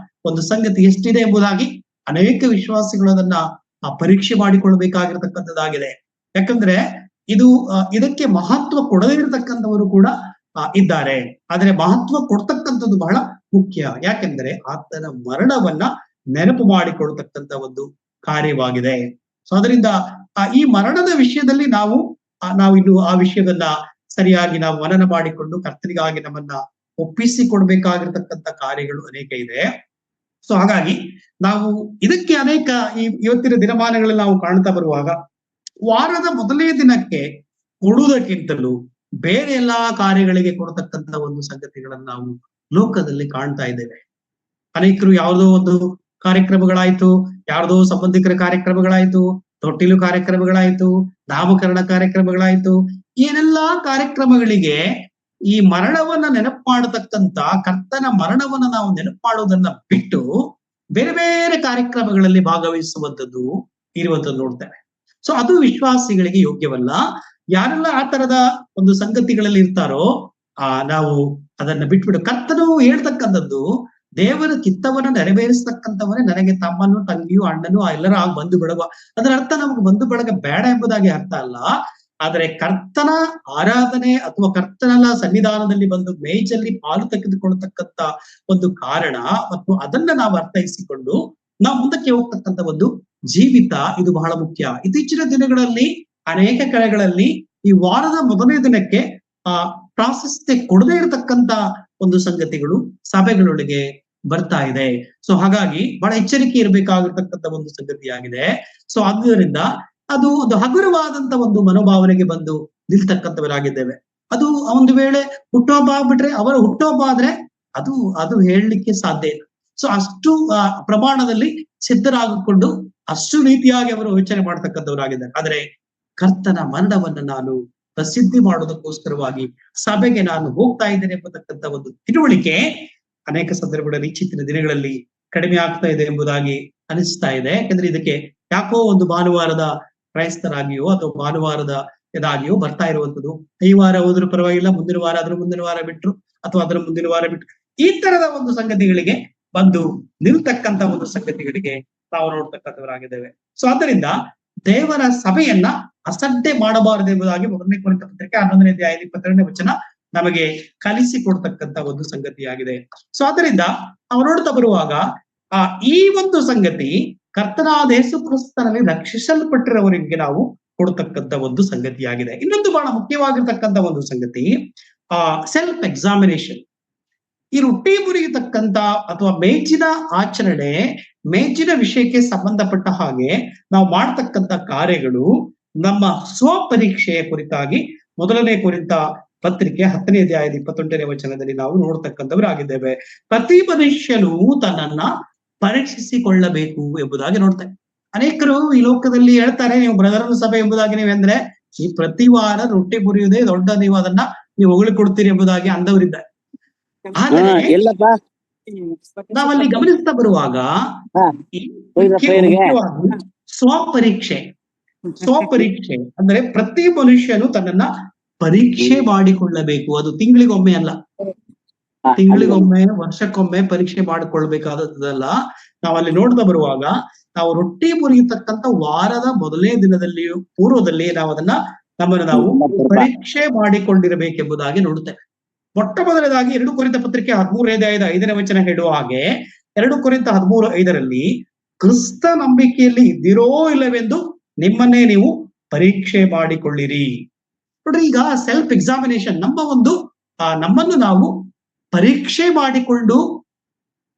ಒಂದು ಸಂಗತಿ ಎಷ್ಟಿದೆ ಎಂಬುದಾಗಿ ಅನೇಕ ವಿಶ್ವಾಸಿಗಳು ಅದನ್ನ ಪರೀಕ್ಷೆ ಮಾಡಿಕೊಳ್ಬೇಕಾಗಿರ್ತಕ್ಕಂಥದ್ದಾಗಿದೆ. ಯಾಕಂದ್ರೆ ಇದು ಇದಕ್ಕೆ ಮಹತ್ವ ಕೊಡದೇ ಇರತಕ್ಕಂಥವರು ಕೂಡ ಇದ್ದಾರೆ. ಆದ್ರೆ ಮಹತ್ವ ಕೊಡ್ತಕ್ಕಂಥದ್ದು ಬಹಳ ಮುಖ್ಯ. ಯಾಕೆಂದ್ರೆ ಆತನ ಮರಣವನ್ನ ನೆನಪು ಮಾಡಿಕೊಳ್ತಕ್ಕಂಥ ಒಂದು ಕಾರ್ಯವಾಗಿದೆ. ಸೊ ಅದರಿಂದ ಈ ಮರಣದ ವಿಷಯದಲ್ಲಿ ನಾವು ಇನ್ನು ಆ ವಿಷಯವನ್ನ ಸರಿಯಾಗಿ ನಾವು ಮನನ ಮಾಡಿಕೊಂಡು ಕರ್ತನಿಗಾಗಿ ನಮ್ಮನ್ನ ಒಪ್ಪಿಸಿಕೊಡ್ಬೇಕಾಗಿರ್ತಕ್ಕಂಥ ಕಾರ್ಯಗಳು ಅನೇಕ ಇದೆ. ಸೊ ಹಾಗಾಗಿ ನಾವು ಇದಕ್ಕೆ ಅನೇಕ ಇವತ್ತಿನ ದಿನಮಾನಗಳಲ್ಲಿ ನಾವು ಕಾಣ್ತಾ ಬರುವಾಗ ವಾರದ ಮೊದಲನೇ ದಿನಕ್ಕೆ ಕೊಡುವುದಕ್ಕಿಂತಲೂ ಬೇರೆ ಎಲ್ಲಾ ಕಾರ್ಯಗಳಿಗೆ ಕೊಡತಕ್ಕಂತ ಒಂದು ಸಂಗತಿಗಳನ್ನು ನಾವು ಲೋಕದಲ್ಲಿ ಕಾಣ್ತಾ ಇದ್ದೇವೆ. ಅನೇಕರು ಯಾವುದೋ ಒಂದು ಕಾರ್ಯಕ್ರಮಗಳಾಯ್ತು, ಯಾರ್ದೋ ಸಂಬಂಧಿಕರ ಕಾರ್ಯಕ್ರಮಗಳಾಯ್ತು, ತೊಟ್ಟಿಲು ಕಾರ್ಯಕ್ರಮಗಳಾಯ್ತು, ನಾಮಕರಣ ಕಾರ್ಯಕ್ರಮಗಳಾಯ್ತು, ಏನೆಲ್ಲಾ ಕಾರ್ಯಕ್ರಮಗಳಿಗೆ ಈ ಮರಣವನ್ನ ನೆನಪು ಮಾಡತಕ್ಕಂತ ಕರ್ತನ ಮರಣವನ್ನ ನಾವು ನೆನಪು ಮಾಡೋದನ್ನ ಬಿಟ್ಟು ಬೇರೆ ಬೇರೆ ಕಾರ್ಯಕ್ರಮಗಳಲ್ಲಿ ಭಾಗವಹಿಸುವಂಥದ್ದು ಇರುವಂತದ್ದು ನೋಡ್ತೇವೆ. ಸೊ ಅದು ವಿಶ್ವಾಸಿಗಳಿಗೆ ಯೋಗ್ಯವಲ್ಲ. ಯಾರೆಲ್ಲ ಆ ತರದ ಒಂದು ಸಂಗತಿಗಳಲ್ಲಿ ಇರ್ತಾರೋ ನಾವು ಅದನ್ನ ಬಿಟ್ಬಿಡು. ಕರ್ತನು ಹೇಳ್ತಕ್ಕಂಥದ್ದು ದೇವರ ಚಿತ್ತವನ್ನ ನೆರವೇರಿಸತಕ್ಕಂಥವರೇ ನನಗೆ ತಮ್ಮನು, ತಂಗಿಯು, ಅಣ್ಣನು ಎಲ್ಲರೂ ಆಗ ಬಂಧು ಬಳಗ. ಅದರ ಅರ್ಥ ನಮ್ಗೆ ಬಂಧು ಬಳಗ ಬೇಡ ಎಂಬುದಾಗಿ ಅರ್ಥ ಅಲ್ಲ. ಆದರೆ ಕರ್ತನ ಆರಾಧನೆ ಅಥವಾ ಕರ್ತನ ಸನ್ನಿಧಾನದಲ್ಲಿ ಬಂದು ಮೇಜಲ್ಲಿ ಪಾಲು ತೆಗೆದುಕೊಳ್ಳತಕ್ಕಂತ ಒಂದು ಕಾರಣ ಮತ್ತು ಅದನ್ನ ನಾವು ಅರ್ಥೈಸಿಕೊಂಡು ನಾವು ಮುಂದಕ್ಕೆ ಹೋಗ್ತಕ್ಕಂಥ ಒಂದು ಜೀವಿತ ಇದು ಬಹಳ ಮುಖ್ಯ. ಇತ್ತೀಚಿನ ದಿನಗಳಲ್ಲಿ ಅನೇಕ ಕಡೆಗಳಲ್ಲಿ ಈ ವಾರದ ಮೊದಲನೇ ದಿನಕ್ಕೆ ಪ್ರಾಶಸ್ತ್ಯ ಕೊಡದೇ ಇರತಕ್ಕಂತ ಒಂದು ಸಂಗತಿಗಳು ಸಭೆಗಳೊಳಗೆ ಬರ್ತಾ ಇದೆ. ಸೊ ಹಾಗಾಗಿ ಬಹಳ ಎಚ್ಚರಿಕೆ ಇರಬೇಕಾಗಿರ್ತಕ್ಕಂಥ ಒಂದು ಸಂಗತಿಯಾಗಿದೆ. ಸೊ ಆದ್ದರಿಂದ ಅದು ಒಂದು ಹಗುರವಾದಂತ ಒಂದು ಮನೋಭಾವನೆಗೆ ಬಂದು ನಿಲ್ತಕ್ಕಂಥವರಾಗಿದ್ದೇವೆ. ಅದು ಒಂದು ವೇಳೆ ಹುಟ್ಟುಹಬ್ಬ ಆಗ್ಬಿಟ್ರೆ, ಅವರ ಹುಟ್ಟುಹಬ್ಬ ಆದ್ರೆ ಅದು ಹೇಳಲಿಕ್ಕೆ ಸಾಧ್ಯ ಇಲ್ಲ. ಸೊ ಅಷ್ಟು ಪ್ರಮಾಣದಲ್ಲಿ ಸಿದ್ಧರಾಗಿಕೊಂಡು ಅಷ್ಟು ರೀತಿಯಾಗಿ ಅವರು ಯೋಚನೆ ಮಾಡ್ತಕ್ಕಂಥವರಾಗಿದ್ದಾರೆ. ಆದ್ರೆ ಕರ್ತನ ಮರಣವನ್ನ ನಾನು ಪ್ರಸಿದ್ಧಿ ಮಾಡೋದಕ್ಕೋಸ್ಕರವಾಗಿ ಸಭೆಗೆ ನಾನು ಹೋಗ್ತಾ ಇದ್ದೇನೆ ಎಂಬತಕ್ಕಂಥ ಒಂದು ತಿಳುವಳಿಕೆ ಅನೇಕ ಸಂದರ್ಭಗಳಲ್ಲಿ ಇತ್ತೀಚಿನ ದಿನಗಳಲ್ಲಿ ಕಡಿಮೆ ಆಗ್ತಾ ಇದೆ ಎಂಬುದಾಗಿ ಅನಿಸ್ತಾ ಇದೆ. ಯಾಕಂದ್ರೆ ಇದಕ್ಕೆ ಯಾಕೋ ಒಂದು ಭಾನುವಾರದ ಕ್ರೈಸ್ತರಾಗಿಯೋ ಅಥವಾ ಭಾನುವಾರದ ಇದಾಗಿಯೋ ಬರ್ತಾ ಇರುವಂತದ್ದು. ಈ ವಾರ ಹೋದ್ರೂ ಪರವಾಗಿಲ್ಲ, ಮುಂದಿನ ವಾರ ಆದ್ರೂ ಮುಂದಿನ ವಾರ ಬಿಟ್ರು ಅಥವಾ ಅದರ ಮುಂದಿನ ವಾರ ಬಿಟ್ರು, ಈ ತರದ ಒಂದು ಸಂಗತಿಗಳಿಗೆ ಬಂದು ನಿಲ್ತಕ್ಕಂತ ಒಂದು ಸಂಗತಿಗಳಿಗೆ ನಾವು ನೋಡ್ತಕ್ಕಂಥವರಾಗಿದ್ದೇವೆ. ಸೊ ಆದ್ದರಿಂದ ದೇವರ ಸಭೆಯನ್ನ ಅಸಡ್ಡೆ ಮಾಡಬಾರದು ಎಂಬುದಾಗಿ 1ನೇ ಕೊರಿಂಥ ಪತ್ರಿಕೆ 11ನೇ ಅಧ್ಯಾಯ 22ನೇ ವಚನ ನಮಗೆ ಕಲಿಸಿಕೊಡ್ತಕ್ಕಂತ ಒಂದು ಸಂಗತಿಯಾಗಿದೆ. ಸೊ ಅದರಿಂದ ನಾವು ನೋಡ್ತಾ ಬರುವಾಗ ಈ ಒಂದು ಸಂಗತಿ ಕರ್ತನಾದ ಯೇಸು ಕ್ರಿಸ್ತನಲ್ಲಿ ರಕ್ಷಿಸಲ್ಪಟ್ಟಿರುವವರಿಗೆ ನಾವು ಕೊಡ್ತಕ್ಕಂತ ಒಂದು ಸಂಗತಿಯಾಗಿದೆ. ಇನ್ನೊಂದು ಬಹಳ ಮುಖ್ಯವಾಗಿರ್ತಕ್ಕಂಥ ಒಂದು ಸಂಗತಿ ಸೆಲ್ಫ್ ಎಕ್ಸಾಮಿನೇಷನ್. ಈ ರೊಟ್ಟಿ ಮುರಿಯತಕ್ಕಂತ ಅಥವಾ ಮೇಜಿನ ಆಚರಣೆ, ಮೇಜಿನ ವಿಷಯಕ್ಕೆ ಸಂಬಂಧಪಟ್ಟ ಹಾಗೆ ನಾವು ಮಾಡ್ತಕ್ಕಂಥ ಕಾರ್ಯಗಳು ನಮ್ಮ ಸ್ವಪರೀಕ್ಷೆಯ ಕುರಿತಾಗಿ 1ನೇ ಕೊರಿಂಥ ಪತ್ರಿಕೆ 10ನೇ ಅಧ್ಯಾಯದ 21ನೇ ವಚನದಲ್ಲಿ ನಾವು ನೋಡ್ತಕ್ಕಂಥವರಾಗಿದ್ದೇವೆ. ಪ್ರತಿ ಮನುಷ್ಯನು ತನ್ನನ್ನ ಪರೀಕ್ಷಿಸಿಕೊಳ್ಳಬೇಕು ಎಂಬುದಾಗಿ ನೋಡ್ತೇವೆ. ಅನೇಕರು ಈ ಲೋಕದಲ್ಲಿ ಹೇಳ್ತಾರೆ, ನೀವು ಬ್ರದರನ ಸಭೆ ಎಂಬುದಾಗಿ ನೀವೆಂದ್ರೆ ಈ ಪ್ರತಿ ವಾರ ರೊಟ್ಟಿ ಮುರಿಯುವುದೇ ದೊಡ್ಡ, ನೀವು ಅದನ್ನ ನೀವು ಹೊಗಳಿಕೊಡ್ತೀರಿ ಎಂಬುದಾಗಿ ಅಂದವರಿದ್ದಾರೆ. ಆದರೆ ನಾವಲ್ಲಿ ಗಮನಿಸ್ತಾ ಬರುವಾಗ ಸ್ವಪರೀಕ್ಷೆ ಅಂದ್ರೆ ಪ್ರತಿ ಮನುಷ್ಯನು ತನ್ನನ್ನ ಪರೀಕ್ಷೆ ಮಾಡಿಕೊಳ್ಳಬೇಕು. ಅದು ತಿಂಗಳಿಗೊಮ್ಮೆ ಅಲ್ಲ, ತಿಂಗಳಿಗೊಮ್ಮೆ, ವರ್ಷಕ್ಕೊಮ್ಮೆ ಪರೀಕ್ಷೆ ಮಾಡಿಕೊಳ್ಬೇಕಾದದ್ದಲ್ಲ. ನಾವಲ್ಲಿ ನೋಡ್ತಾ ಬರುವಾಗ ನಾವು ರೊಟ್ಟಿ ಮುರಿಯತಕ್ಕಂತ ವಾರದ ಮೊದಲನೇ ದಿನದಲ್ಲಿ ಪೂರ್ವದಲ್ಲಿ ನಾವು ಅದನ್ನ ನಮ್ಮನ್ನು ನಾವು ಪರೀಕ್ಷೆ ಮಾಡಿಕೊಂಡಿರಬೇಕೆಂಬುದಾಗಿ ನೋಡುತ್ತೇವೆ. ಮೊಟ್ಟ ಮೊದಲನೇದಾಗಿ 2 ಕೊರಿಂಥ ಪತ್ರಿಕೆ 13ನೇ ಅಧ್ಯಾಯದ 5ನೇ ವಚನ ಹೇಳುವ ಹಾಗೆ 2 ಕೊರಿಂಥ 13:5 ಕ್ರಿಸ್ತ ನಂಬಿಕೆಯಲ್ಲಿ ಇದ್ದಿರೋ ಇಲ್ಲವೆಂದು ನಿಮ್ಮನ್ನೇ ನೀವು ಪರೀಕ್ಷೆ ಮಾಡಿಕೊಳ್ಳಿರಿ. ನೋಡ್ರಿ, ಈಗ ಸೆಲ್ಫ್ ಎಕ್ಸಾಮಿನೇಷನ್ ನಮ್ಮನ್ನು ನಾವು ಪರೀಕ್ಷೆ ಮಾಡಿಕೊಂಡು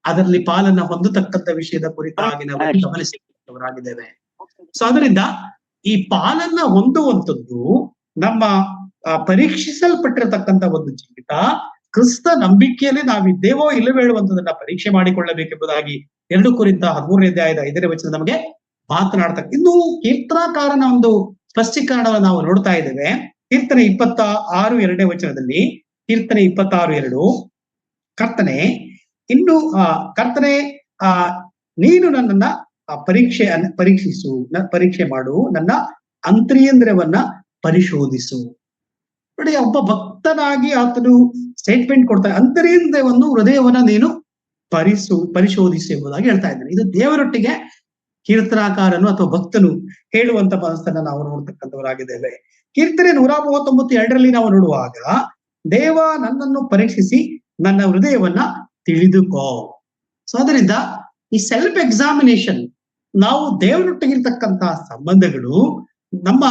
ಅದರಲ್ಲಿ ಪಾಲನ್ನ ಹೊಂದತಕ್ಕಂಥ ವಿಷಯದ ಕುರಿತಾಗಿ ನಾವು ಗಮನಿಸಿದವರಾಗಿದ್ದೇವೆ. ಸೊ ಅದರಿಂದ ಈ ಪಾಲನ್ನ ಹೊಂದುವಂಥದ್ದು ನಮ್ಮ ಪರೀಕ್ಷಿಸಲ್ಪಟ್ಟಿರತಕ್ಕಂಥ ಒಂದು ಜೀವಿತ. ಕ್ರಿಸ್ತ ನಂಬಿಕೆಯಲ್ಲಿ ನಾವಿದ್ದೇವೋ ಇಲ್ಲವೋ ಹೇಳುವಂಥದನ್ನ ಪರೀಕ್ಷೆ ಮಾಡಿಕೊಳ್ಳಬೇಕೆಂಬುದಾಗಿ 2 ಕೊರಿಂಥ 13ನೇ ಅಧ್ಯಾಯದ 5ನೇ ವಚನ ನಮಗೆ ಮಾತನಾಡ್ತಕ್ಕ. ಇನ್ನು ಕೀರ್ತನಾಕಾರನ ಒಂದು ಸ್ಪಷ್ಟೀಕರಣವನ್ನು ನಾವು ನೋಡ್ತಾ ಇದ್ದೇವೆ. ಕೀರ್ತನೆ 26:2ನೇ ವಚನದಲ್ಲಿ, ಕೀರ್ತನೆ 26:2, ಕರ್ತನೆ ನೀನು ನನ್ನನ್ನ ಪರೀಕ್ಷೆ ಮಾಡು, ನನ್ನ ಅಂತರ್ಯಂದ್ರವನ್ನ ಪರಿಶೋಧಿಸು. ನೋಡಿ, ಒಬ್ಬ ಭಕ್ತನಾಗಿ ಆತನು ಸ್ಟೇಟ್ಮೆಂಟ್ ಕೊಡ್ತಾನೆ, ಅಂತರ್ಯಂದ್ರವನ್ನು, ಹೃದಯವನ್ನ ನೀನು ಪರಿಶೋಧಿಸು ಎಂಬುದಾಗಿ ಹೇಳ್ತಾ ಇದ್ದಾನೆ. ಇದು ದೇವರೊಟ್ಟಿಗೆ ಕೀರ್ತನಾಕಾರನು ಅಥವಾ ಭಕ್ತನು ಹೇಳುವಂತ ಮನಸ್ಸನ್ನ ನಾವು ನೋಡ್ತಕ್ಕಂಥವರಾಗಿದ್ದೇವೆ. ಕೀರ್ತನೆ 139:2 ನಾವು ನೋಡುವಾಗ, ದೇವ ನನ್ನನ್ನು ಪರೀಕ್ಷಿಸಿ ನನ್ನ ಹೃದಯವನ್ನ ತಿಳಿದುಕೋ. ಸೊ ಅದರಿಂದ ಈ ಸೆಲ್ಫ್ ಎಕ್ಸಾಮಿನೇಷನ್, ನಾವು ದೇವರೊಟ್ಟಿಗಿರ್ತಕ್ಕಂತಹ ಸಂಬಂಧಗಳು, ನಮ್ಮ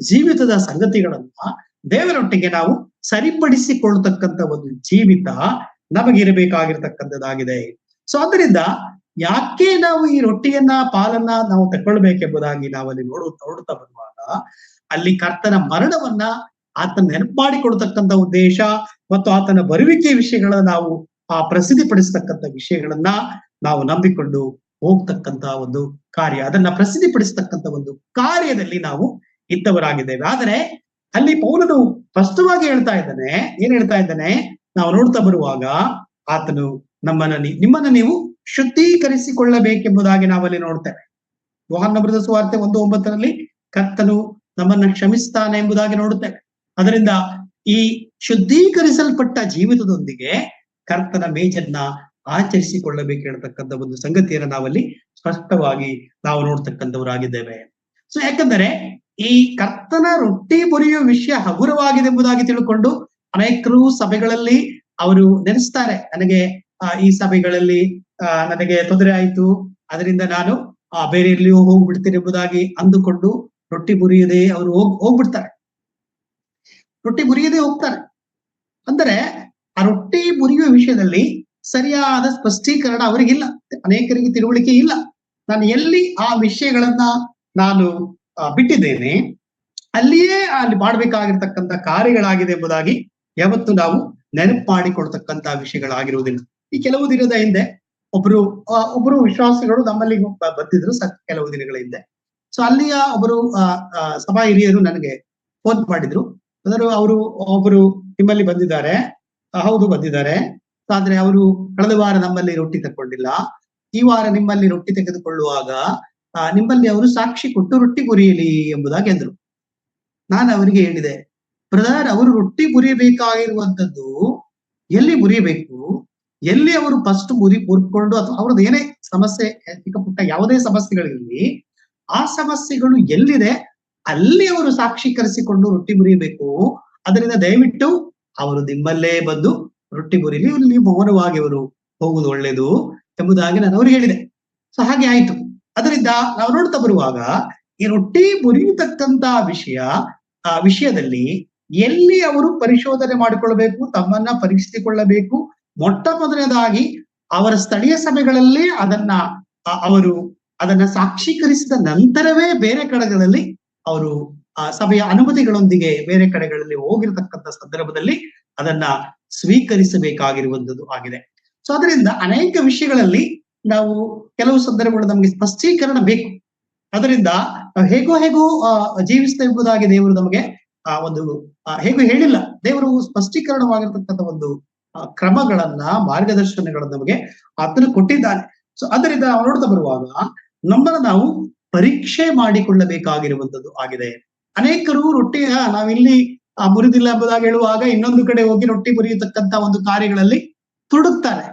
ಜೀವಿತದ ಸಂಗತಿಗಳನ್ನ ದೇವರೊಟ್ಟಿಗೆ ನಾವು ಸರಿಪಡಿಸಿಕೊಳ್ತಕ್ಕಂಥ ಒಂದು ಜೀವಿತ ನಮಗಿರಬೇಕಾಗಿರ್ತಕ್ಕಂಥದ್ದಾಗಿದೆ. ಸೊ ಅದರಿಂದ ಯಾಕೆ ನಾವು ಈ ರೊಟ್ಟಿಯನ್ನ ಪಾಲನ್ನ ನಾವು ತಗೊಳ್ಬೇಕೆಂಬುದಾಗಿ ನಾವಲ್ಲಿ ನೋಡುತ್ತಾ ಬರುವಾಗ, ಅಲ್ಲಿ ಕರ್ತನ ಮರಣವನ್ನ ಆತನ ನೆನಪು ಮಾಡಿಕೊಡ್ತಕ್ಕಂಥ ಉದ್ದೇಶ ಮತ್ತು ಆತನ ಬರುವಿಕೆ ವಿಷಯಗಳನ್ನ ನಾವು ಪ್ರಸಿದ್ಧಿಪಡಿಸ್ತಕ್ಕಂಥ ವಿಷಯಗಳನ್ನ ನಾವು ನಂಬಿಕೊಂಡು ಹೋಗ್ತಕ್ಕಂತ ಒಂದು ಕಾರ್ಯ, ಅದನ್ನ ಪ್ರಸಿದ್ಧಿಪಡಿಸ್ತಕ್ಕಂಥ ಒಂದು ಕಾರ್ಯದಲ್ಲಿ ನಾವು ಇದ್ದವರಾಗಿದ್ದೇವೆ. ಆದರೆ ಅಲ್ಲಿ ಪೌಲನು ಸ್ಪಷ್ಟವಾಗಿ ಹೇಳ್ತಾ ಇದ್ದಾನೆ, ಏನ್ ಹೇಳ್ತಾ ಇದ್ದಾನೆ, ನಾವು ನೋಡ್ತಾ ಬರುವಾಗ, ಆತನು ನಿಮ್ಮನ್ನ ನೀವು ಶುದ್ಧೀಕರಿಸಿಕೊಳ್ಳಬೇಕೆಂಬುದಾಗಿ ನಾವಲ್ಲಿ ನೋಡ್ತೇವೆ. ಯೋಹಾನನ ಬರೆದ ಸುವಾರ್ತೆ 1:9 ಕರ್ತನು ನಮ್ಮನ್ನ ಕ್ಷಮಿಸ್ತಾನೆ ಎಂಬುದಾಗಿ ನೋಡುತ್ತೇವೆ. ಅದರಿಂದ ಈ ಶುದ್ಧೀಕರಿಸಲ್ಪಟ್ಟ ಜೀವಿತದೊಂದಿಗೆ ಕರ್ತನ ಮೇಜನ್ನ ಆಚರಿಸಿಕೊಳ್ಳಬೇಕು ಹೇಳ್ತಕ್ಕಂಥ ಒಂದು ಸಂಗತಿಯನ್ನು ನಾವಲ್ಲಿ ಸ್ಪಷ್ಟವಾಗಿ ನಾವು ನೋಡ್ತಕ್ಕಂಥವರಾಗಿದ್ದೇವೆ. ಸೊ ಯಾಕಂದರೆ ಈ ಕರ್ತನ ರೊಟ್ಟಿ ಮುರಿಯುವ ವಿಷಯ ಹಗುರವಾಗಿದೆ ಎಂಬುದಾಗಿ ತಿಳ್ಕೊಂಡು ಅನೇಕರು ಸಭೆಗಳಲ್ಲಿ ಅವರು ನೆನೆಸ್ತಾರೆ, ನನಗೆ ಈ ಸಭೆಗಳಲ್ಲಿ ನನಗೆ ತೊಂದರೆ ಆಯ್ತು, ಅದರಿಂದ ನಾನು ಬೇರೆ ಎಲ್ಲಿಯೂ ಹೋಗ್ಬಿಡ್ತೀನಿ ಎಂಬುದಾಗಿ ಅಂದುಕೊಂಡು ರೊಟ್ಟಿ ಮುರಿಯದೆ ಅವರು ಹೋಗ್ಬಿಡ್ತಾರೆ, ರೊಟ್ಟಿ ಮುರಿಯದೆ ಹೋಗ್ತಾರೆ. ಅಂದರೆ ಆ ರೊಟ್ಟಿ ಮುರಿಯುವ ವಿಷಯದಲ್ಲಿ ಸರಿಯಾದ ಸ್ಪಷ್ಟೀಕರಣ ಅವರಿಗಿಲ್ಲ, ಅನೇಕರಿಗೆ ತಿಳುವಳಿಕೆ ಇಲ್ಲ. ನಾನು ಎಲ್ಲಿ ಆ ವಿಷಯಗಳನ್ನ ನಾನು ಬಿಟ್ಟಿದ್ದೇನೆ, ಅಲ್ಲಿಯೇ ಅಲ್ಲಿ ಮಾಡ್ಬೇಕಾಗಿರ್ತಕ್ಕಂಥ ಕಾರ್ಯಗಳಾಗಿದೆ ಎಂಬುದಾಗಿ ಯಾವತ್ತು ನಾವು ನೆನಪು ಮಾಡಿಕೊಳ್ತಕ್ಕಂತ ವಿಷಯಗಳಾಗಿರುವುದಿಲ್ಲ. ಈ ಕೆಲವು ದಿನದ ಹಿಂದೆ ಒಬ್ರು ವಿಶ್ವಾಸಿಗಳು ನಮ್ಮಲ್ಲಿ ಬಂದಿದ್ರು ಕೆಲವು ದಿನಗಳ ಹಿಂದೆ. ಸೊ ಅಲ್ಲಿಯ ಸಭಾ ಹಿರಿಯರು ನನಗೆ ಫೋನ್ ಮಾಡಿದ್ರು, ಅವರು ಒಬ್ಬರು ನಿಮ್ಮಲ್ಲಿ ಬಂದಿದ್ದಾರೆ. ಹೌದು ಬಂದಿದ್ದಾರೆ, ಆದ್ರೆ ಅವರು ಕಳೆದ ವಾರ ನಮ್ಮಲ್ಲಿ ರೊಟ್ಟಿ ತಕ್ಕೊಂಡಿಲ್ಲ, ಈ ವಾರ ನಿಮ್ಮಲ್ಲಿ ರೊಟ್ಟಿ ತೆಗೆದುಕೊಳ್ಳುವಾಗ ನಿಮ್ಮಲ್ಲಿ ಅವರು ಸಾಕ್ಷಿ ಕೊಟ್ಟು ರೊಟ್ಟಿ ಮುರಿಯಲಿ ಎಂಬುದಾಗಿ ಅಂದ್ರು. ನಾನು ಅವರಿಗೆ ಹೇಳಿದೆ, ಬ್ರದರ್, ಅವರು ರೊಟ್ಟಿ ಮುರಿಯಬೇಕಾಗಿರುವಂತದ್ದು ಎಲ್ಲಿ ಮುರಿಯಬೇಕು, ಎಲ್ಲಿ ಅವರು ಫಸ್ಟ್ ಮುರಿಕೊಂಡು ಅಥವಾ ಅವ್ರದ್ದು ಏನೇ ಸಮಸ್ಯೆ, ಚಿಕ್ಕ ಪುಟ್ಟ ಯಾವುದೇ ಸಮಸ್ಯೆಗಳಿರಲಿ, ಆ ಸಮಸ್ಯೆಗಳು ಎಲ್ಲಿದೆ ಅಲ್ಲಿ ಅವರು ಸಾಕ್ಷೀಕರಿಸಿಕೊಂಡು ರೊಟ್ಟಿ ಮುರಿಯಬೇಕು. ಅದರಿಂದ ದಯವಿಟ್ಟು ಅವರು ನಿಮ್ಮಲ್ಲೇ ಬಂದು ರೊಟ್ಟಿ ಮುರಿಲಿ, ಇಲ್ಲಿ ಮೌನವಾಗಿ ಅವರು ಹೋಗುವುದು ಒಳ್ಳೇದು ಎಂಬುದಾಗಿ ನಾನು ಅವ್ರಿಗೆ ಹೇಳಿದೆ. ಸೊ ಹಾಗೆ ಆಯ್ತು. ಅದರಿಂದ ನಾವು ನೋಡ್ತಾ ಬರುವಾಗ ಈ ರೊಟ್ಟಿ ಮುರಿಯತಕ್ಕಂತ ವಿಷಯದಲ್ಲಿ ಎಲ್ಲಿ ಅವರು ಪರಿಶೋಧನೆ ಮಾಡಿಕೊಳ್ಬೇಕು, ತಮ್ಮನ್ನ ಪರೀಕ್ಷಿಸಿಕೊಳ್ಳಬೇಕು. ಮೊಟ್ಟ ಮೊದಲನೇದಾಗಿ ಅವರ ಸ್ಥಳೀಯ ಸಭೆಗಳಲ್ಲಿ ಅವರು ಅದನ್ನ ಸಾಕ್ಷೀಕರಿಸಿದ ನಂತರವೇ ಬೇರೆ ಕಡೆಗಳಲ್ಲಿ ಅವರು ಸಭೆಯ ಅನುಮತಿಗಳೊಂದಿಗೆ ಬೇರೆ ಕಡೆಗಳಲ್ಲಿ ಹೋಗಿರತಕ್ಕಂಥ ಸಂದರ್ಭದಲ್ಲಿ ಅದನ್ನ ಸ್ವೀಕರಿಸಬೇಕಾಗಿರುವಂತದ್ದು ಆಗಿದೆ. ಸೊ ಅದರಿಂದ ಅನೇಕ ವಿಷಯಗಳಲ್ಲಿ ನಾವು ಕೆಲವು ಸಂದರ್ಭಗಳು ನಮಗೆ ಸ್ಪಷ್ಟೀಕರಣ ಬೇಕು. ಅದರಿಂದ ಹೇಗೋ ಜೀವಿಸ್ತಾ ಎಂಬುದಾಗಿ ದೇವರು ನಮಗೆ ಹೇಗೂ ಹೇಳಿಲ್ಲ. ದೇವರು ಸ್ಪಷ್ಟೀಕರಣವಾಗಿರ್ತಕ್ಕಂಥ ಒಂದು ಕ್ರಮಗಳನ್ನ, ಮಾರ್ಗದರ್ಶನಗಳನ್ನ ನಮಗೆ ಆತನು ಕೊಟ್ಟಿದ್ದಾನೆ. ಸೊ ಅದರಿಂದ ನಾವು ನೋಡ್ತಾ ಬರುವಾಗ ನಮ್ಮನ್ನ ನಾವು ಪರೀಕ್ಷೆ ಮಾಡಿಕೊಳ್ಳಬೇಕಾಗಿರುವಂತದ್ದು ಆಗಿದೆ. ಅನೇಕರು ರೊಟ್ಟಿ ನಾವಿಲ್ಲಿ ಮುರಿದಿಲ್ಲ ಎಂಬುದಾಗಿ ಹೇಳುವಾಗ ಇನ್ನೊಂದು ಕಡೆ ಹೋಗಿ ರೊಟ್ಟಿ ಮುರಿಯತಕ್ಕಂತ ಒಂದು ಕಾರ್ಯಗಳಲ್ಲಿ ತುಡುಕ್ತಾರೆ.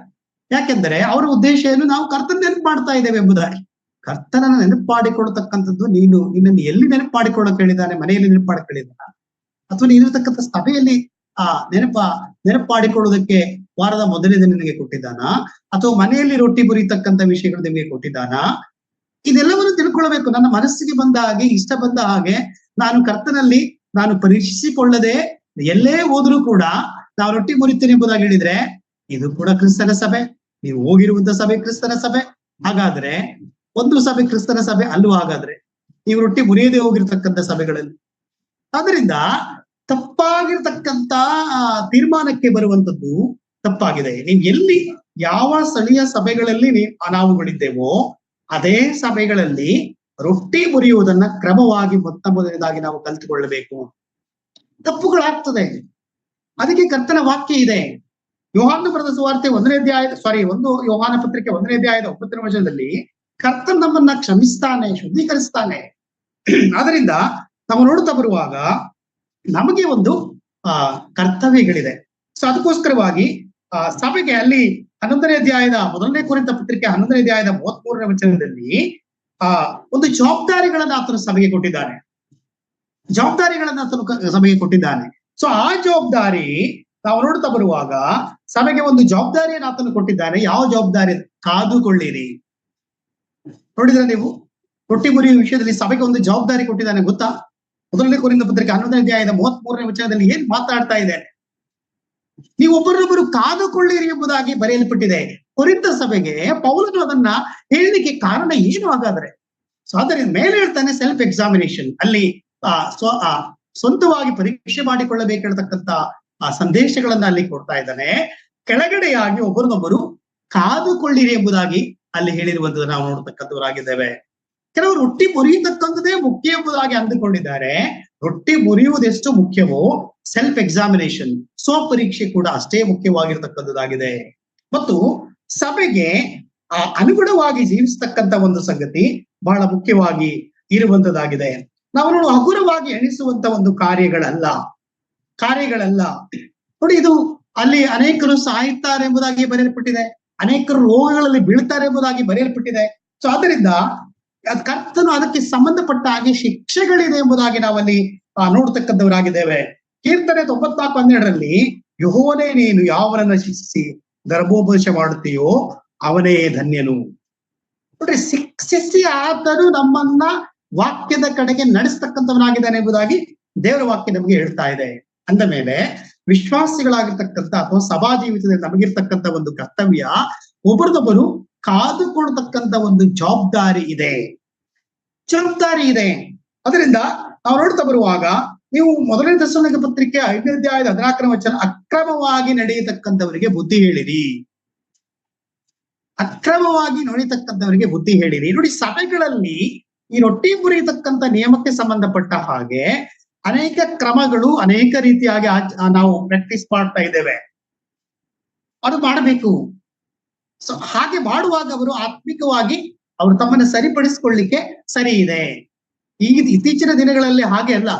ಯಾಕೆಂದ್ರೆ ಅವರ ಉದ್ದೇಶ ಏನು, ನಾವು ಕರ್ತನ ನೆನಪು ಮಾಡ್ತಾ ಇದ್ದೇವೆ ಎಂಬುದಾಗಿ. ಕರ್ತನನ್ನ ನೆನಪು ಮಾಡಿಕೊಳ್ತಕ್ಕಂಥದ್ದು ನಿನ್ನನ್ನು ಎಲ್ಲಿ ನೆನಪು ಮಾಡಿಕೊಳ್ಳಕ್ ಹೇಳಿದ್ದಾನೆ? ಮನೆಯಲ್ಲಿ ನೆನಪು ಮಾಡಕ್ ಹೇಳಿದಾನ, ಅಥವಾ ನೀನಿರ್ತಕ್ಕಂಥ ಸಭೆಯಲ್ಲಿ ನೆನಪು ಮಾಡಿಕೊಳ್ಳುವುದಕ್ಕೆ ವಾರದ ಮೊದಲನೇ ದಿನ ನಿನಗೆ ಕೊಟ್ಟಿದ್ದಾನ, ಅಥವಾ ಮನೆಯಲ್ಲಿ ರೊಟ್ಟಿ ಮುರಿತಕ್ಕಂಥ ವಿಷಯಗಳು ನಿಮಗೆ ಕೊಟ್ಟಿದ್ದಾನ? ಇದೆಲ್ಲವನ್ನು ತಿಳ್ಕೊಳ್ಬೇಕು. ನನ್ನ ಮನಸ್ಸಿಗೆ ಬಂದ ಹಾಗೆ, ಇಷ್ಟ ಬಂದ ಹಾಗೆ ನಾನು ಕರ್ತನಲ್ಲಿ ನಾನು ಪರೀಕ್ಷಿಸಿಕೊಳ್ಳದೆ ಎಲ್ಲೇ ಹೋದ್ರೂ ಕೂಡ ನಾವು ರೊಟ್ಟಿ ಮುರಿತೀನಿ ಎಂಬುದಾಗಿ ಹೇಳಿದ್ರೆ ಇದು ಕೂಡ ಕ್ರಿಸ್ತನ ಸಭೆ. ನೀವು ಹೋಗಿರುವಂತ ಸಭೆ ಕ್ರಿಸ್ತನ ಸಭೆ. ಹಾಗಾದ್ರೆ ಒಂದು ಸಭೆ ಕ್ರಿಸ್ತನ ಸಭೆ ಅಲ್ಲೂ ಹಾಗಾದ್ರೆ ನೀವು ರೊಟ್ಟಿ ಮುರಿಯದೆ ಹೋಗಿರ್ತಕ್ಕಂಥ ಸಭೆಗಳಲ್ಲಿ. ಆದ್ರಿಂದ ತಪ್ಪಾಗಿರ್ತಕ್ಕಂಥ ತೀರ್ಮಾನಕ್ಕೆ ಬರುವಂತದ್ದು ತಪ್ಪಾಗಿದೆ. ನೀವು ಎಲ್ಲಿ ಯಾವ ಸ್ಥಳೀಯ ಸಭೆಗಳಲ್ಲಿ ನಾವುಗಳಿದ್ದೇವೋ ಅದೇ ಸಭೆಗಳಲ್ಲಿ ರೊಟ್ಟಿ ಮುರಿಯುವುದನ್ನ ಕ್ರಮವಾಗಿ ಮೊದಲನೇದಾಗಿ ನಾವು ಕಲ್ತುಕೊಳ್ಳಬೇಕು. ತಪ್ಪುಗಳಾಗ್ತದೆ, ಅದಕ್ಕೆ ಕರ್ತನ ವಾಕ್ಯ ಇದೆ. ಯೋಹಾನ ಬರೆದ ಸುವಾರ್ತೆ 1ನೇ ಅಧ್ಯಾಯದ ಯೋಹಾನ ಪತ್ರಿಕೆ 1ನೇ ಅಧ್ಯಾಯದ 9ನೇ ವಚನದಲ್ಲಿ ಕರ್ತನ್ ನಮ್ಮನ್ನ ಕ್ಷಮಿಸ್ತಾನೆ, ಶುದ್ಧೀಕರಿಸ್ತಾನೆ. ಆದ್ರಿಂದ ನಾವು ನೋಡುತ್ತಾ ಬರುವಾಗ ನಮಗೆ ಒಂದು ಕರ್ತವ್ಯಗಳಿದೆ. ಸೊ ಅದಕ್ಕೋಸ್ಕರವಾಗಿ ಸಭೆಗೆ ಅಲ್ಲಿ 11ನೇ ಅಧ್ಯಾಯದ 1ನೇ ಕೊರಿಂಥ ಪತ್ರಿಕೆ 11ನೇ ಅಧ್ಯಾಯದ 33ನೇ ವಚನದಲ್ಲಿ ಒಂದು ಜವಾಬ್ದಾರಿಗಳನ್ನ ಆತನ ಸಭೆಗೆ ಕೊಟ್ಟಿದ್ದಾನೆ. ಜವಾಬ್ದಾರಿಗಳನ್ನ ಆತನು ಸಭೆಗೆ ಕೊಟ್ಟಿದ್ದಾನೆ. ಸೊ ಆ ಜವಾಬ್ದಾರಿ ನಾವು ನೋಡ್ತಾ ಬರುವಾಗ ಸಭೆಗೆ ಒಂದು ಜವಾಬ್ದಾರಿಯನ್ನು ಆತನು ಕೊಟ್ಟಿದ್ದಾನೆ. ಯಾವ ಜವಾಬ್ದಾರಿ? ಕಾದುಕೊಳ್ಳಿರಿ. ನೋಡಿದ್ರೆ ನೀವು ರೊಟ್ಟಿ ಮುರಿಯುವ ವಿಷಯದಲ್ಲಿ ಸಭೆಗೆ ಒಂದು ಜವಾಬ್ದಾರಿ ಕೊಟ್ಟಿದ್ದಾನೆ ಗೊತ್ತಾ? ಮೊದಲನೇ ಕೊರಿಂಥ ಪತ್ರಿಕೆ 11ನೇ ಅಧ್ಯಾಯದ 33ನೇ ವಚನದಲ್ಲಿ ಏನ್ ಮಾತಾಡ್ತಾ ಇದೆ? ನೀವು ಒಬ್ಬರೊಬ್ಬರು ಕಾದುಕೊಳ್ಳಿರಿ ಎಂಬುದಾಗಿ ಬರೆಯಲ್ಪಟ್ಟಿದೆ. ಕೊರಿಂಥ ಸಭೆಗೆ ಪೌಲನು ಅದನ್ನ ಹೇಳಲಿಕ್ಕೆ ಕಾರಣ ಏನು ಹಾಗಾದ್ರೆ? ಸೊ ಅದರಿಂದ ಮೇಲೆ ಹೇಳ್ತಾನೆ ಸೆಲ್ಫ್ ಎಕ್ಸಾಮಿನೇಷನ್. ಅಲ್ಲಿ ಸ್ವಂತವಾಗಿ ಪರೀಕ್ಷೆ ಮಾಡಿಕೊಳ್ಳಬೇಕಿರತಕ್ಕಂತ ಸಂದೇಶಗಳನ್ನ ಅಲ್ಲಿ ಕೊಡ್ತಾ ಇದ್ದಾನೆ. ಕೆಳಗಡೆಯಾಗಿ ಒಬ್ಬರನ್ನೊಬ್ಬರು ಕಾದುಕೊಳ್ಳಿರಿ ಎಂಬುದಾಗಿ ಅಲ್ಲಿ ಹೇಳಿರುವಂತದ್ದು ನಾವು ನೋಡ್ತಕ್ಕಂಥವರಾಗಿದ್ದೇವೆ. ಕೆಲವರು ರೊಟ್ಟಿ ಮುರಿಯತಕ್ಕಂಥದ್ದೇ ಮುಖ್ಯ ಎಂಬುದಾಗಿ ಅಂದುಕೊಂಡಿದ್ದಾರೆ. ರೊಟ್ಟಿ ಮುರಿಯುವುದೆಷ್ಟು ಮುಖ್ಯವೋ ಸೆಲ್ಫ್ ಎಕ್ಸಾಮಿನೇಷನ್, ಸ್ವಪರೀಕ್ಷೆ ಕೂಡ ಅಷ್ಟೇ ಮುಖ್ಯವಾಗಿರ್ತಕ್ಕಂಥದ್ದಾಗಿದೆ. ಮತ್ತು ಸಭೆಗೆ ಅನುಗುಣವಾಗಿ ಜೀವಿಸ್ತಕ್ಕಂಥ ಒಂದು ಸಂಗತಿ ಬಹಳ ಮುಖ್ಯವಾಗಿ ಇರುವಂತದ್ದಾಗಿದೆ. ನಾವು ನೋಡು ಹಗುರವಾಗಿ ಎಣಿಸುವಂತ ಒಂದು ಕಾರ್ಯಗಳಲ್ಲ. ನೋಡಿ, ಇದು ಅಲ್ಲಿ ಅನೇಕರು ಸಾಯುತ್ತಾರೆ ಎಂಬುದಾಗಿ ಬರೆಯಲ್ಪಟ್ಟಿದೆ, ಅನೇಕರು ರೋಗಗಳಲ್ಲಿ ಬೀಳ್ತಾರೆ ಎಂಬುದಾಗಿ ಬರೆಯಲ್ಪಟ್ಟಿದೆ. ಸೊ ಆದ್ದರಿಂದ ಕರ್ತನು ಅದಕ್ಕೆ ಸಂಬಂಧಪಟ್ಟ ಹಾಗೆ ಶಿಕ್ಷೆಗಳಿದೆ ಎಂಬುದಾಗಿ ನಾವಲ್ಲಿ ನೋಡ್ತಕ್ಕಂಥವರಾಗಿದ್ದೇವೆ. ಕೀರ್ತನೆ 94:12 ಯೆಹೋವನೇ, ನೀನು ಯಾವನನ್ನ ಶಿಕ್ಷಿಸಿ ಗರ್ಭೋಪದೇಶ ಮಾಡುತ್ತೀಯೋ ಅವನೇ ಧನ್ಯನು. ನೋಡ್ರಿ, ಶಿಕ್ಷಿಸಿ ಆತನು ನಮ್ಮನ್ನ ವಾಕ್ಯದ ಕಡೆಗೆ ನಡೆಸ್ತಕ್ಕಂಥವನಾಗಿದ್ದಾನೆ ಎಂಬುದಾಗಿ ದೇವರ ವಾಕ್ಯ ನಮಗೆ ಹೇಳ್ತಾ ಇದೆ. ಅಂದ ಮೇಲೆ ವಿಶ್ವಾಸಿಗಳಾಗಿರ್ತಕ್ಕಂಥ ಅಥವಾ ಸಭಾ ಜೀವಿತದಲ್ಲಿ ನಮಗಿರ್ತಕ್ಕಂಥ ಒಂದು ಕರ್ತವ್ಯ, ಒಬ್ಬರದೊಬ್ಬರು ಕಾದುಕೊಳ್ತಕ್ಕಂಥ ಒಂದು ಜವಾಬ್ದಾರಿ ಇದೆ. ಅದರಿಂದ ನಾವು ನೋಡ್ತಾ ಬರುವಾಗ ನೀವು ಮೊದಲನೇ ಥೆಸಲೋನಿಕ ಪತ್ರಿಕೆ 5ನೇ ಅಧ್ಯಾಯದ 14ನೇ ವಚನ, ಅಕ್ರಮವಾಗಿ ನಡೆಯತಕ್ಕಂಥವರಿಗೆ ಬುದ್ಧಿ ಹೇಳಿರಿ. ಅಕ್ರಮವಾಗಿ ನಡೆಯತಕ್ಕಂಥವರಿಗೆ ಬುದ್ಧಿ ಹೇಳಿರಿ. ನೋಡಿ, ಸಭೆಗಳಲ್ಲಿ ಈ ರೊಟ್ಟಿ ಮುರಿಯತಕ್ಕಂಥ ನಿಯಮಕ್ಕೆ ಸಂಬಂಧಪಟ್ಟ ಹಾಗೆ ಅನೇಕ ಕ್ರಮಗಳು, ಅನೇಕ ರೀತಿಯಾಗಿ ನಾವು ಪ್ರಾಕ್ಟೀಸ್ ಮಾಡ್ತಾ ಇದ್ದೇವೆ. ಅದು ಮಾಡಬೇಕು. ಸೊ ಹಾಗೆ ಮಾಡುವಾಗ ಅವರು ಆತ್ಮಿಕವಾಗಿ ಅವರು ತಮ್ಮನ್ನ ಸರಿಪಡಿಸಿಕೊಳ್ಳಿಕ್ಕೆ ಸರಿ ಇದೆ. ಈಗ ಇತ್ತೀಚಿನ ದಿನಗಳಲ್ಲಿ ಹಾಗೆ ಅಲ್ಲ.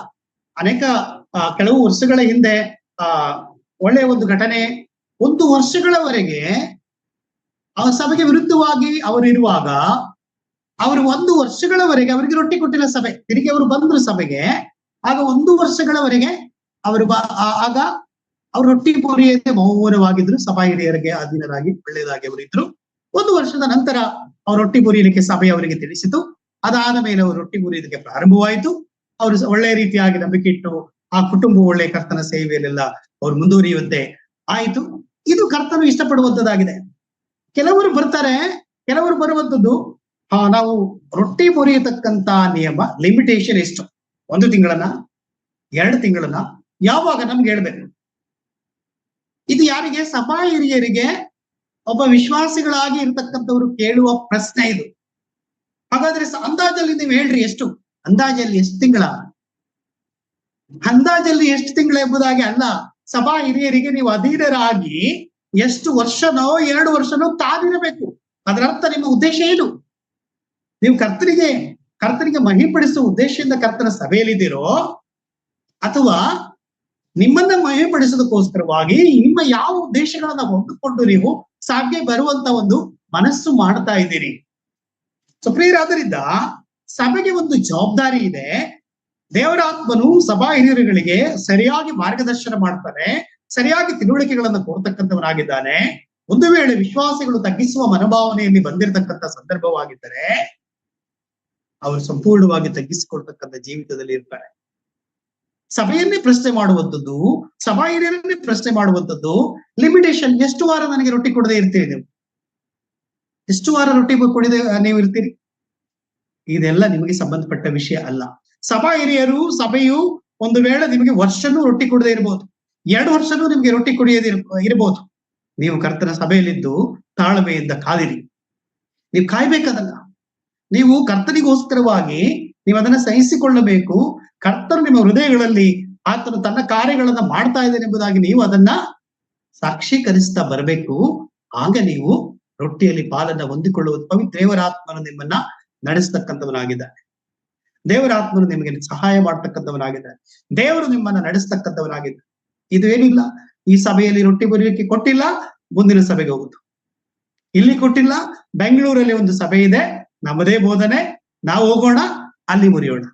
ಅನೇಕ ಕೆಲವು ವರ್ಷಗಳ ಹಿಂದೆ ಒಳ್ಳೆಯ ಒಂದು ಘಟನೆ, 1 ವರ್ಷಗಳವರೆಗೆ ಆ ಸಭೆಗೆ ವಿರುದ್ಧವಾಗಿ ಅವರು ಇರುವಾಗ, ಅವರು 1 ವರ್ಷಗಳವರೆಗೆ ಅವರಿಗೆ ರೊಟ್ಟಿ ಕೊಟ್ಟಿಲ್ಲ ಸಭೆ. ತಿರುಗಿ ಅವರು ಬಂದ್ರು ಸಭೆಗೆ. ಆಗ 1 ವರ್ಷಗಳವರೆಗೆ ಅವರು ಆಗ ಅವರು ರೊಟ್ಟಿ ಮುರಿಯದೆ ಮೌನವಾಗಿದ್ರು. ಸಭಾ ಹಿರಿಯರಿಗೆ ಅಧೀನರಾಗಿ ಒಳ್ಳೆಯದಾಗಿ ಅವರಿದ್ರು. 1 ವರ್ಷದ ನಂತರ ಅವರು ರೊಟ್ಟಿ ಮುರಿಯಲಿಕ್ಕೆ ಸಭೆ ಅವರಿಗೆ ತಿಳಿಸಿತು. ಅದಾದ ಮೇಲೆ ಅವರು ರೊಟ್ಟಿ ಮುರಿಯೋದಕ್ಕೆ ಪ್ರಾರಂಭವಾಯಿತು. ಅವರು ಒಳ್ಳೆಯ ರೀತಿಯಾಗಿ ನಂಬಿಕೆ ಇಟ್ಟು ಆ ಕುಟುಂಬ ಒಳ್ಳೆಯ ಕರ್ತನ ಸೇವೆಯಲ್ಲೆಲ್ಲ ಅವ್ರು ಮುಂದುವರಿಯುವಂತೆ ಆಯಿತು. ಇದು ಕರ್ತನು ಇಷ್ಟಪಡುವಂತದ್ದಾಗಿದೆ. ಕೆಲವರು ಬರ್ತಾರೆ, ಕೆಲವರು ಬರುವಂತದ್ದು ನಾವು ರೊಟ್ಟಿ ಮುರಿಯತಕ್ಕಂತ ನಿಯಮ ಲಿಮಿಟೇಷನ್ ಎಷ್ಟು? 1 ತಿಂಗಳನ್ನ, 2 ತಿಂಗಳನ್ನ, ಯಾವಾಗ ನಮ್ಗೆ ಹೇಳ್ಬೇಕು. ಇದು ಯಾರಿಗೆ? ಸಭಾ ಹಿರಿಯರಿಗೆ, ಒಬ್ಬ ವಿಶ್ವಾಸಿಗಳಾಗಿ ಇರ್ತಕ್ಕಂಥವ್ರು ಕೇಳುವ ಪ್ರಶ್ನೆ ಇದು. ಹಾಗಾದ್ರೆ ಅಂದಾಜಲ್ಲಿ ನೀವು ಹೇಳ್ರಿ, ಎಷ್ಟು ಅಂದಾಜಲ್ಲಿ ಎಷ್ಟು ತಿಂಗಳ? ಅಂದಾಜಲ್ಲಿ ಎಷ್ಟು ತಿಂಗಳ ಎಂಬುದಾಗಿ ಅಲ್ಲ. ಸಭಾ ಹಿರಿಯರಿಗೆ ನೀವು ಅಧೀನರಾಗಿ ಎಷ್ಟು ವರ್ಷನೋ 2 ವರ್ಷನೋ ಕಾದಿರಬೇಕು. ಅದರರ್ಥ ನಿಮ್ಮ ಉದ್ದೇಶ ಏನು? ನೀವು ಕರ್ತನಿಗೆ ಮಹಿಪಡಿಸುವ ಉದ್ದೇಶದಿಂದ ಕರ್ತನ ಸಭೆಯಲ್ಲಿದ್ದೀರೋ, ಅಥವಾ ನಿಮ್ಮನ್ನ ಮಹಿಪಡಿಸೋದಕ್ಕೋಸ್ಕರವಾಗಿ ನಿಮ್ಮ ಯಾವ ಉದ್ದೇಶಗಳನ್ನ ಹೊಂದಿಕೊಂಡು ನೀವು ಸಾಗ್ಗೆ ಬರುವಂತ ಒಂದು ಮನಸ್ಸು ಮಾಡ್ತಾ ಇದ್ದೀರಿ? ಸೊ ಪ್ರಿಯರಾದ್ದರಿಂದ ಸಭೆಗೆ ಒಂದು ಜವಾಬ್ದಾರಿ ಇದೆ. ದೇವರ ಆತ್ಮನು ಸಭಾ ಹಿರಿಯರುಗಳಿಗೆ ಸರಿಯಾಗಿ ಮಾರ್ಗದರ್ಶನ ಮಾಡ್ತಾನೆ, ಸರಿಯಾಗಿ ತಿಳುವಳಿಕೆಗಳನ್ನು ಕೊಡ್ತಕ್ಕಂಥವನಾಗಿದ್ದಾನೆ. ಒಂದು ವೇಳೆ ವಿಶ್ವಾಸಿಗಳು ತಗ್ಗಿಸುವ ಮನೋಭಾವನೆಯಲ್ಲಿ ಬಂದಿರತಕ್ಕಂಥ ಸಂದರ್ಭವಾಗಿದ್ದರೆ ಅವರು ಸಂಪೂರ್ಣವಾಗಿ ತಗ್ಗಿಸಿಕೊಳ್ತಕ್ಕಂಥ ಜೀವಿತದಲ್ಲಿ ಇರ್ತಾರೆ. ಸಭೆಯನ್ನೇ ಪ್ರಶ್ನೆ ಮಾಡುವಂಥದ್ದು, ಸಭಾ ಹಿರಿಯರನ್ನೇ ಪ್ರಶ್ನೆ ಮಾಡುವಂಥದ್ದು. ಲಿಮಿಟೇಷನ್, ಎಷ್ಟು ವಾರ ನನಗೆ ರೊಟ್ಟಿ ಕೊಡದೆ ಇರ್ತೀರಿ ನೀವು? ಎಷ್ಟು ವಾರ ರೊಟ್ಟಿ ಕೊಡದೆ ನೀವು ಇರ್ತೀರಿ? ಇದೆಲ್ಲ ನಿಮಗೆ ಸಂಬಂಧಪಟ್ಟ ವಿಷಯ ಅಲ್ಲ. ಸಭಾ ಹಿರಿಯರು, ಸಭೆಯು ಒಂದು ವೇಳೆ ನಿಮಗೆ ವರ್ಷನೂ ರೊಟ್ಟಿ ಕೊಡದೆ ಇರಬಹುದು, 2 ವರ್ಷನೂ ನಿಮ್ಗೆ ರೊಟ್ಟಿ ಕೊಡಿಯದೇ ಇರಬಹುದು. ನೀವು ಕರ್ತನ ಸಭೆಯಲ್ಲಿದ್ದು ತಾಳ್ಮೆಯಿಂದ ಕಾದಿರಿ. ನೀವು ಕಾಯ್ಬೇಕದಲ್ಲ. ನೀವು ಕರ್ತನಿಗೋಸ್ಕರವಾಗಿ ನೀವು ಅದನ್ನ ಸಹಿಸಿಕೊಳ್ಳಬೇಕು. ಕರ್ತನು ನಿಮ್ಮ ಹೃದಯಗಳಲ್ಲಿ ಆತನು ತನ್ನ ಕಾರ್ಯಗಳನ್ನ ಮಾಡ್ತಾ ಇದ್ದಾನೆ ಎಂಬುದಾಗಿ ನೀವು ಅದನ್ನ ಸಾಕ್ಷೀಕರಿಸ್ತಾ ಬರಬೇಕು. ಆಗ ನೀವು ರೊಟ್ಟಿಯಲ್ಲಿ ಪಾಲನ್ನ ಹೊಂದಿಕೊಳ್ಳುವುದು. ದೇವರ ಆತ್ಮನು ನಿಮ್ಮನ್ನ ನಡೆಸ್ತಕ್ಕಂಥವನಾಗಿದ್ದಾನೆ. ದೇವರ ಆತ್ಮನು ನಿಮಗೆ ಸಹಾಯ ಮಾಡ್ತಕ್ಕಂಥವನಾಗಿದ್ದಾನೆ. ದೇವರು ನಿಮ್ಮನ್ನ ನಡೆಸ್ತಕ್ಕಂಥವನಾಗಿದ್ದಾನೆ. ಇದು ಏನಿಲ್ಲ, ಈ ಸಭೆಯಲ್ಲಿ ರೊಟ್ಟಿ ಮುರಿಯಲಿಕ್ಕೆ ಕೊಟ್ಟಿಲ್ಲ, ಮುಂದಿನ ಸಭೆಗೆ ಹೋಗುದು. ಇಲ್ಲಿ ಕೊಟ್ಟಿಲ್ಲ, ಬೆಂಗಳೂರಲ್ಲಿ ಒಂದು ಸಭೆ ಇದೆ, ನಮ್ಮದೇ ಬೋಧನೆ, ನಾವು ಹೋಗೋಣ, ಅಲ್ಲಿ ಮುರಿಯೋಣ.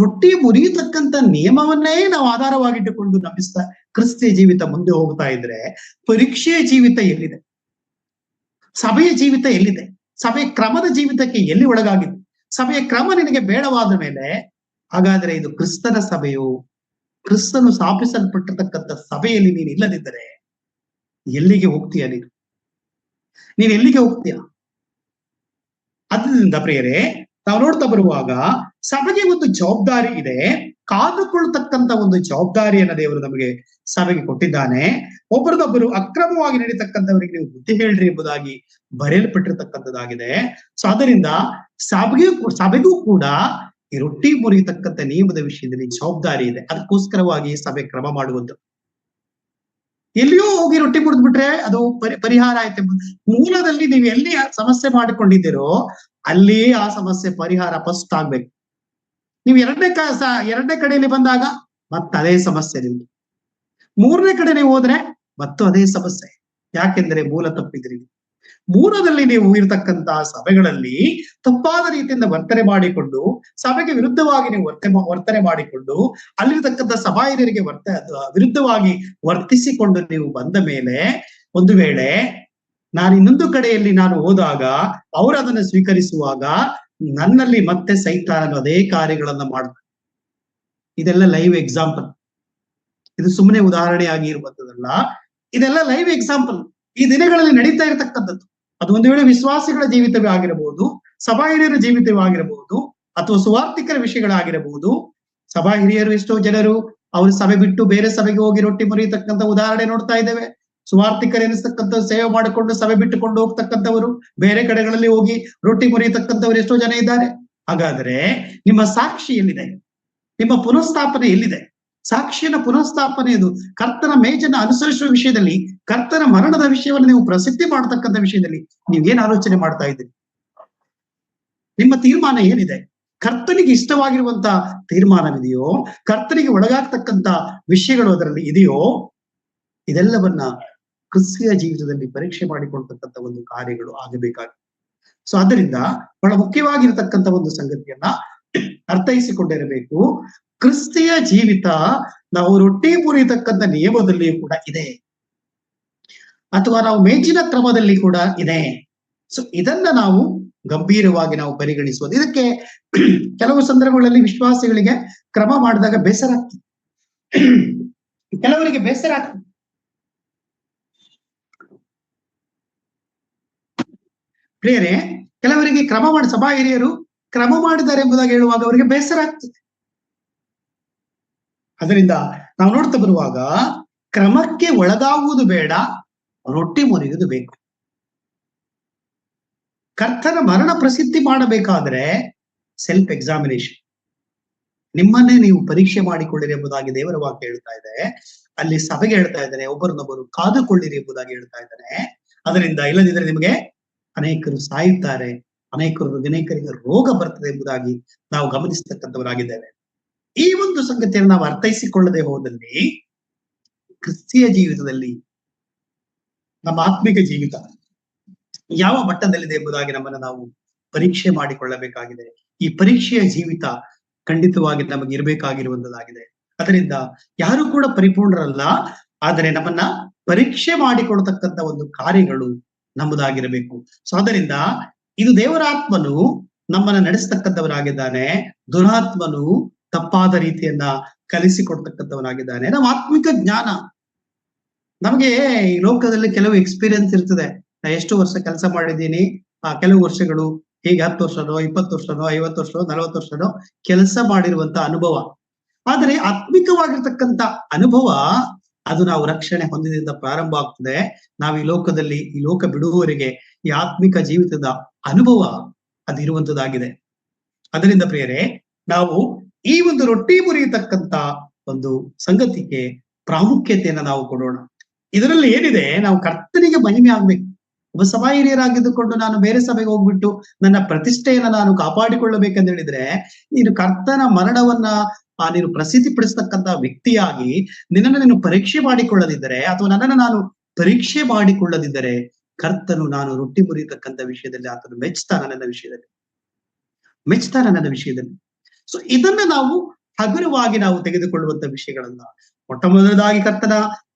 ರೊಟ್ಟಿ ಮುರಿಯತಕ್ಕಂತ ನಿಯಮವನ್ನೇ ನಾವು ಆಧಾರವಾಗಿಟ್ಟುಕೊಂಡು ನಂಬಿಸ್ತಾ ಕ್ರಿಸ್ತಿಯ ಜೀವಿತ ಮುಂದೆ ಹೋಗ್ತಾ ಇದ್ರೆ ಪರೀಕ್ಷೆಯ ಜೀವಿತ ಎಲ್ಲಿದೆ? ಸಭೆಯ ಜೀವಿತ ಎಲ್ಲಿದೆ? ಸಭೆಯ ಕ್ರಮದ ಜೀವಿತಕ್ಕೆ ಎಲ್ಲಿ ಒಳಗಾಗಿದೆ? ಸಭೆಯ ಕ್ರಮ ನಿನಗೆ ಬೇಡವಾದ ಮೇಲೆ ಹಾಗಾದ್ರೆ ಇದು ಕ್ರಿಸ್ತನ ಸಭೆಯು, ಕ್ರಿಸ್ತನು ಸ್ಥಾಪಿಸಲ್ಪಟ್ಟಿರ್ತಕ್ಕಂಥ ಸಭೆಯಲ್ಲಿ ನೀನು ಇಲ್ಲದಿದ್ದರೆ ಎಲ್ಲಿಗೆ ಹೋಗ್ತೀಯ? ನೀನು ಎಲ್ಲಿಗೆ ಹೋಗ್ತೀಯ? ಅದರಿಂದ ಪ್ರಿಯರೇ, ನಾವು ನೋಡ್ತಾ ಬರುವಾಗ ಸಭೆಗೆ ಒಂದು ಜವಾಬ್ದಾರಿ ಇದೆ, ಕಾದುಕೊಳ್ತಕ್ಕಂತ ಒಂದು ಜವಾಬ್ದಾರಿಯನ್ನ ದೇವರು ನಮಗೆ ಸಭೆಗೆ ಕೊಟ್ಟಿದ್ದಾನೆ. ಒಬ್ಬರದೊಬ್ಬರು ಅಕ್ರಮವಾಗಿ ನಡೀತಕ್ಕಂಥವರಿಗೆ ನೀವು ಬುದ್ಧಿ ಹೇಳ್ರಿ ಎಂಬುದಾಗಿ ಬರೆಯಲ್ಪಟ್ಟಿರ್ತಕ್ಕಂಥದ್ದಾಗಿದೆ. ಸೊ ಅದರಿಂದ ಸಭೆಗೂ ಕೂಡ ಈ ರೊಟ್ಟಿ ಮುರಿಯತಕ್ಕಂಥ ನಿಯಮದ ವಿಷಯದಲ್ಲಿ ಜವಾಬ್ದಾರಿ ಇದೆ. ಅದಕ್ಕೋಸ್ಕರವಾಗಿ ಸಭೆ ಕ್ರಮ ಮಾಡುವುದು. ಎಲ್ಲಿಯೋ ಹೋಗಿ ರೊಟ್ಟಿ ಮುರಿದ್ಬಿಟ್ರೆ ಅದು ಪರಿಹಾರ ಆಯ್ತು. ಮೂಲದಲ್ಲಿ ನೀವು ಎಲ್ಲಿ ಸಮಸ್ಯೆ ಮಾಡಿಕೊಂಡಿದ್ದೀರೋ ಅಲ್ಲಿ ಆ ಸಮಸ್ಯೆ ಪರಿಹಾರ ಫಸ್ಟ್ ಆಗ್ಬೇಕು. ನೀವು ಎರಡನೇ ಕಡೆಯಲ್ಲಿ ಬಂದಾಗ ಅದೇ ಸಮಸ್ಯೆ ನಿಮ್ಗೆ. ಮೂರನೇ ಕಡೆ ನೀವು ಹೋದ್ರೆ ಮತ್ತು ಅದೇ ಸಮಸ್ಯೆ. ಯಾಕೆಂದ್ರೆ ಮೂಲ ತಪ್ಪಿದ್ರಿ. ಮೂಲದಲ್ಲಿ ನೀವು ಇರತಕ್ಕಂತಹ ಸಭೆಗಳಲ್ಲಿ ತಪ್ಪಾದ ರೀತಿಯಿಂದ ವರ್ತನೆ ಮಾಡಿಕೊಂಡು, ಸಭೆಗೆ ವಿರುದ್ಧವಾಗಿ ನೀವು ವರ್ತನೆ ಮಾಡಿಕೊಂಡು, ಅಲ್ಲಿರ್ತಕ್ಕಂಥ ಸಭಾ ಹಿರಿಯರಿಗೆ ವಿರುದ್ಧವಾಗಿ ವರ್ತಿಸಿಕೊಂಡು ನೀವು ಬಂದ ಮೇಲೆ, ಒಂದು ವೇಳೆ ನಾನು ಇನ್ನೊಂದು ಕಡೆಯಲ್ಲಿ ನಾನು ಹೋದಾಗ ಅವರು ಅದನ್ನು ಸ್ವೀಕರಿಸುವಾಗ ನನ್ನಲ್ಲಿ ಮತ್ತೆ ಸೈತಾನನು ಅದೇ ಕಾರ್ಯಗಳನ್ನ ಮಾಡ್ತಾರೆ. ಇದೆಲ್ಲ ಲೈವ್ ಎಕ್ಸಾಂಪಲ್. ಇದು ಸುಮ್ಮನೆ ಉದಾಹರಣೆಯಾಗಿ ಇರುವಂತದಲ್ಲ, ಇದೆಲ್ಲ ಲೈವ್ ಎಕ್ಸಾಂಪಲ್. ಈ ದಿನಗಳಲ್ಲಿ ನಡೀತಾ ಇರತಕ್ಕಂಥದ್ದು. ಅದು ಒಂದು ವೇಳೆ ವಿಶ್ವಾಸಿಗಳ ಜೀವಿತವೇ ಆಗಿರಬಹುದು, ಸಭಾ ಹಿರಿಯರ ಜೀವಿತವೇ ಆಗಿರಬಹುದು, ಅಥವಾ ಸುವಾರ್ತಿಕರ ವಿಷಯಗಳಾಗಿರಬಹುದು. ಸಭಾ ಹಿರಿಯರು ಎಷ್ಟೋ ಜನರು ಅವರು ಸಭೆ ಬಿಟ್ಟು ಬೇರೆ ಸಭೆಗೆ ಹೋಗಿ ರೊಟ್ಟಿ ಮುರಿಯತಕ್ಕಂಥ ಉದಾಹರಣೆ ನೋಡ್ತಾ ಇದ್ದೇವೆ. ಸುವಾರ್ತಿಕರು ಎನಿಸ್ತಕ್ಕಂಥ ಸೇವೆ ಮಾಡಿಕೊಂಡು ಸಭೆ ಬಿಟ್ಟುಕೊಂಡು ಹೋಗ್ತಕ್ಕಂಥವರು, ಬೇರೆ ಕಡೆಗಳಲ್ಲಿ ಹೋಗಿ ರೊಟ್ಟಿ ಮುರಿಯತಕ್ಕಂಥವ್ರು ಎಷ್ಟೋ ಜನ ಇದ್ದಾರೆ. ಹಾಗಾದ್ರೆ ನಿಮ್ಮ ಸಾಕ್ಷಿ ಎಲ್ಲಿದೆ? ನಿಮ್ಮ ಪುನಃಸ್ಥಾಪನೆ ಎಲ್ಲಿದೆ? ಸಾಕ್ಷಿಯನ್ನ ಪುನಃಸ್ಥಾಪನೆಯದು ಕರ್ತನ ಮೇಜನ್ನ ಅನುಸರಿಸುವ ವಿಷಯದಲ್ಲಿ, ಕರ್ತನ ಮರಣದ ವಿಷಯವನ್ನು ನೀವು ಪ್ರಸಿದ್ಧಿ ಮಾಡತಕ್ಕಂಥ ವಿಷಯದಲ್ಲಿ ನೀವೇನ್ ಆಲೋಚನೆ ಮಾಡ್ತಾ ಇದ್ದೀರಿ? ನಿಮ್ಮ ತೀರ್ಮಾನ ಏನಿದೆ? ಕರ್ತನಿಗೆ ಇಷ್ಟವಾಗಿರುವಂತ ತೀರ್ಮಾನವಿದೆಯೋ? ಕರ್ತನಿಗೆ ಒಳಗಾಗ್ತಕ್ಕಂಥ ವಿಷಯಗಳು ಅದರಲ್ಲಿ ಇದೆಯೋ? ಇದೆಲ್ಲವನ್ನ ಕ್ರಿಸ್ತಿಯ ಜೀವಿತದಲ್ಲಿ ಪರೀಕ್ಷೆ ಮಾಡಿಕೊಳ್ತಕ್ಕಂಥ ಒಂದು ಕಾರ್ಯಗಳು ಆಗಬೇಕಾಗಿದೆ. ಸೊ ಅದರಿಂದ ಬಹಳ ಮುಖ್ಯವಾಗಿರತಕ್ಕಂಥ ಒಂದು ಸಂಗತಿಯನ್ನ ಅರ್ಥೈಸಿಕೊಂಡಿರಬೇಕು. ಕ್ರಿಸ್ತಿಯ ಜೀವಿತ ನಾವು ರೊಟ್ಟಿ ಮುರಿಯತಕ್ಕಂಥ ನಿಯಮದಲ್ಲಿಯೂ ಕೂಡ ಇದೆ, ಅಥವಾ ನಾವು ಮೇಜಿನ ಕ್ರಮದಲ್ಲಿ ಕೂಡ ಇದೆ. ಸೊ ಇದನ್ನ ನಾವು ಗಂಭೀರವಾಗಿ ನಾವು ಪರಿಗಣಿಸುವುದು. ಇದಕ್ಕೆ ಕೆಲವು ಸಂದರ್ಭಗಳಲ್ಲಿ ವಿಶ್ವಾಸಿಗಳಿಗೆ ಕ್ರಮ ಮಾಡಿದಾಗ ಬೇಸರ ಆಗ್ತದೆ, ಕೆಲವರಿಗೆ ಬೇಸರ ಆಗ್ತದೆ. ಪ್ರಿಯರೇ, ಕೆಲವರಿಗೆ ಸಭಾ ಹಿರಿಯರು ಕ್ರಮ ಮಾಡಿದ್ದಾರೆ ಎಂಬುದಾಗಿ ಹೇಳುವಾಗ ಅವರಿಗೆ ಬೇಸರ ಆಗ್ತದೆ. ಅದರಿಂದ ನಾವು ನೋಡ್ತಾ ಬರುವಾಗ ಕ್ರಮಕ್ಕೆ ಒಳಗಾಗುವುದು ಬೇಡ, ರೊಟ್ಟಿ ಮುರಿಯುವುದು ಬೇಕು. ಕರ್ತನ ಮರಣ ಪ್ರಸಿದ್ಧಿ ಮಾಡಬೇಕಾದ್ರೆ ಸೆಲ್ಫ್ ಎಕ್ಸಾಮಿನೇಷನ್, ನಿಮ್ಮನ್ನೇ ನೀವು ಪರೀಕ್ಷೆ ಮಾಡಿಕೊಳ್ಳಿರಿ ಎಂಬುದಾಗಿ ದೇವರ ವಾಕ್ಯ ಹೇಳ್ತಾ ಇದೆ. ಅಲ್ಲಿ ಸಭೆಗೆ ಹೇಳ್ತಾ ಇದ್ದಾನೆ, ಒಬ್ಬರನ್ನೊಬ್ಬರು ಕಾದುಕೊಳ್ಳಿರಿ ಎಂಬುದಾಗಿ ಹೇಳ್ತಾ ಇದ್ದಾನೆ. ಅದರಿಂದ ಇಲ್ಲದಿದ್ರೆ ನಿಮಗೆ ಅನೇಕರು ಸಾಯುತ್ತಾರೆ, ಅನೇಕರಿಗೆ ರೋಗ ಬರ್ತದೆ ಎಂಬುದಾಗಿ ನಾವು ಗಮನಿಸತಕ್ಕಂಥವರಾಗಿದ್ದೇವೆ. ಈ ಒಂದು ಸಂಗತಿಯನ್ನು ನಾವು ಅರ್ಥೈಸಿಕೊಳ್ಳದೆ ಹೋದಲ್ಲಿ ಕ್ರಿಸ್ತಿಯ ಜೀವಿತದಲ್ಲಿ, ನಮ್ಮ ಆತ್ಮಿಕ ಜೀವಿತ ಯಾವ ಮಟ್ಟದಲ್ಲಿದೆ ಎಂಬುದಾಗಿ ನಮ್ಮನ್ನು ನಾವು ಪರೀಕ್ಷೆ ಮಾಡಿಕೊಳ್ಳಬೇಕಾಗಿದೆ. ಈ ಪರೀಕ್ಷೆಯ ಜೀವಿತ ಖಂಡಿತವಾಗಿ ನಮಗೆ ಇರಬೇಕಾಗಿರುವಂತದ್ದಾಗಿದೆ. ಅದರಿಂದ ಯಾರು ಕೂಡ ಪರಿಪೂರ್ಣರಲ್ಲ, ಆದರೆ ನಮ್ಮನ್ನ ಪರೀಕ್ಷೆ ಮಾಡಿಕೊಳ್ತಕ್ಕಂಥ ಒಂದು ಕಾರ್ಯಗಳು ನಮ್ಮದಾಗಿರಬೇಕು. ಸೊ ಅದರಿಂದ ಇದು ದೇವರಾತ್ಮನು ನಮ್ಮನ್ನ ನಡೆಸ್ತಕ್ಕಂಥವರಾಗಿದ್ದಾನೆ, ದುರಾತ್ಮನು ತಪ್ಪಾದ ರೀತಿಯನ್ನ ಕಲಿಸಿಕೊಡ್ತಕ್ಕಂಥವನಾಗಿದ್ದಾನೆ. ನಮ್ಮ ಆತ್ಮಿಕ ಜ್ಞಾನ, ನಮಗೆ ಈ ಲೋಕದಲ್ಲಿ ಕೆಲವು ಎಕ್ಸ್ಪೀರಿಯನ್ಸ್ ಇರ್ತದೆ. ನಾ ಎಷ್ಟು ವರ್ಷ ಕೆಲಸ ಮಾಡಿದ್ದೀನಿ, ಕೆಲವು ವರ್ಷಗಳು ಹೀಗೆ 10 ವರ್ಷನೋ 20 ವರ್ಷನೋ 50 ವರ್ಷನೋ 40 ವರ್ಷನೋ ಕೆಲಸ ಮಾಡಿರುವಂತ ಅನುಭವ. ಆದರೆ ಆತ್ಮಿಕವಾಗಿರ್ತಕ್ಕಂಥ ಅನುಭವ ಅದು ನಾವು ರಕ್ಷಣೆ ಹೊಂದಿದಿಂದ ಪ್ರಾರಂಭ ಆಗ್ತದೆ. ನಾವು ಈ ಲೋಕ ಬಿಡುವವರೆಗೆ ಈ ಆತ್ಮಿಕ ಜೀವಿತದ ಅನುಭವ ಅದು ಇರುವಂತದ್ದಾಗಿದೆ. ಅದರಿಂದ ಪ್ರಿಯರೇ, ನಾವು ಈ ಒಂದು ರೊಟ್ಟಿ ಮುರಿಯತಕ್ಕಂತ ಒಂದು ಸಂಗತಿಗೆ ಪ್ರಾಮುಖ್ಯತೆಯನ್ನ ನಾವು ಕೊಡೋಣ. ಇದರಲ್ಲಿ ಏನಿದೆ, ನಾವು ಕರ್ತನಿಗೆ ಮಹಿಮೆ ಆಗ್ಬೇಕು. ಒಬ್ಬ ಸಭಾ ಹಿರಿಯರಾಗಿದ್ದುಕೊಂಡು ನಾನು ಬೇರೆ ಸಭೆಗೆ ಹೋಗ್ಬಿಟ್ಟು ನನ್ನ ಪ್ರತಿಷ್ಠೆಯನ್ನ ನಾನು ಕಾಪಾಡಿಕೊಳ್ಳಬೇಕಂತ ಹೇಳಿದ್ರೆ, ನೀನು ಕರ್ತನ ಮರಣವನ್ನ ನೀನು ಪ್ರಸಿದ್ಧಿ ಪಡಿಸ್ತಕ್ಕಂತ ವ್ಯಕ್ತಿಯಾಗಿ ನಿನ್ನನ್ನು ನೀನು ಪರೀಕ್ಷೆ ಮಾಡಿಕೊಳ್ಳದಿದ್ದರೆ, ಅಥವಾ ನನ್ನನ್ನು ನಾನು ಪರೀಕ್ಷೆ ಮಾಡಿಕೊಳ್ಳದಿದ್ದರೆ, ಕರ್ತನು ನಾನು ರೊಟ್ಟಿ ಮುರಿಯತಕ್ಕಂಥ ವಿಷಯದಲ್ಲಿ ಆತನು ಮೆಚ್ತಾನ ನನ್ನ ವಿಷಯದಲ್ಲಿ. ಸೊ ಇದನ್ನ ನಾವು ಹಗುರವಾಗಿ ನಾವು ತೆಗೆದುಕೊಳ್ಳುವಂತ ವಿಷಯಗಳನ್ನ, ಮೊಟ್ಟ ಮೊದಲದಾಗಿ ಕರ್ತನ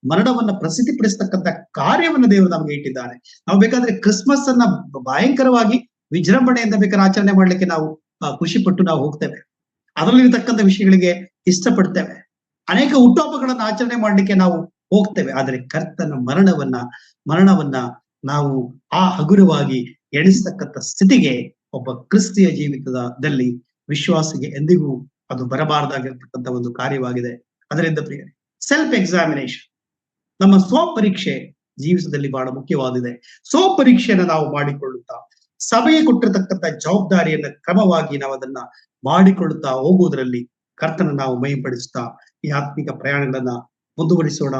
ಮರಣವನ್ನ ಪ್ರಸಿದ್ಧಿಪಡಿಸ್ತಕ್ಕಂಥ ಕಾರ್ಯವನ್ನ ದೇವರು ನಮಗೆ ಇಟ್ಟಿದ್ದಾನೆ. ನಾವು ಬೇಕಾದ್ರೆ ಕ್ರಿಸ್ಮಸ್ ಅನ್ನ ಭಯಂಕರವಾಗಿ ವಿಜೃಂಭಣೆಯಿಂದ ಬೇಕಾದ್ರೆ ಆಚರಣೆ ಮಾಡ್ಲಿಕ್ಕೆ ನಾವು ಖುಷಿ ಪಟ್ಟು ನಾವು ಹೋಗ್ತೇವೆ. ಅದರಲ್ಲಿರ್ತಕ್ಕಂಥ ವಿಷಯಗಳಿಗೆ ಇಷ್ಟಪಡ್ತೇವೆ. ಅನೇಕ ಹುಟ್ಟುಹಬ್ಬಗಳನ್ನ ಆಚರಣೆ ಮಾಡ್ಲಿಕ್ಕೆ ನಾವು ಹೋಗ್ತೇವೆ. ಆದರೆ ಕರ್ತನ ಮರಣವನ್ನ ನಾವು ಆ ಹಗುರವಾಗಿ ಎಣಿಸ್ತಕ್ಕಂಥ ಸ್ಥಿತಿಗೆ ಒಬ್ಬ ಕ್ರಿಸ್ತಿಯ ಜೀವಿತದಲ್ಲಿ ವಿಶ್ವಾಸಿಗೆ ಎಂದಿಗೂ ಅದು ಬರಬಾರದಾಗಿರ್ತಕ್ಕಂಥ ಒಂದು ಕಾರ್ಯವಾಗಿದೆ. ಅದರಿಂದ ಪ್ರಿಯರೇ, ಸೆಲ್ಫ್ ಎಕ್ಸಾಮಿನೇಷನ್, ನಮ್ಮ ಸ್ವಪರೀಕ್ಷೆ ಜೀವಿತದಲ್ಲಿ ಬಹಳ ಮುಖ್ಯವಾದಿದೆ. ಸ್ವಪರೀಕ್ಷೆಯನ್ನು ನಾವು ಮಾಡಿಕೊಳ್ಳುತ್ತಾ ಸಭೆಗೆ ಕೊಟ್ಟಿರತಕ್ಕಂಥ ಜವಾಬ್ದಾರಿಯನ್ನ ಕ್ರಮವಾಗಿ ನಾವು ಅದನ್ನ ಮಾಡಿಕೊಳ್ಳುತ್ತಾ ಹೋಗುವುದರಲ್ಲಿ ಕರ್ತನ ನಾವು ಮಹಿಪಡಿಸುತ್ತಾ ಈ ಆತ್ಮಿಕ ಪ್ರಯಾಣಗಳನ್ನ ಮುಂದುವರಿಸೋಣ.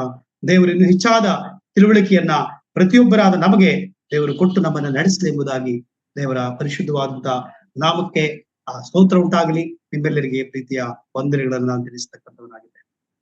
ದೇವರು ಇನ್ನು ಹೆಚ್ಚಾದ ತಿಳುವಳಿಕೆಯನ್ನ ಪ್ರತಿಯೊಬ್ಬರಾದ ನಮಗೆ ದೇವರು ಕೊಟ್ಟು ನಮ್ಮನ್ನ ನಡೆಸಲಿ ಎಂಬುದಾಗಿ ದೇವರ ಪರಿಶುದ್ಧವಾದಂತಹ ನಾಮಕ್ಕೆ ಸ್ತೋತ್ರ ಉಂಟಾಗಲಿ. ನಿಮ್ಮೆಲ್ಲರಿಗೆ ಪ್ರೀತಿಯ ವಂದನೆಗಳನ್ನ ತಿಳಿಸ್ತಕ್ಕಂಥವನಾಗಿ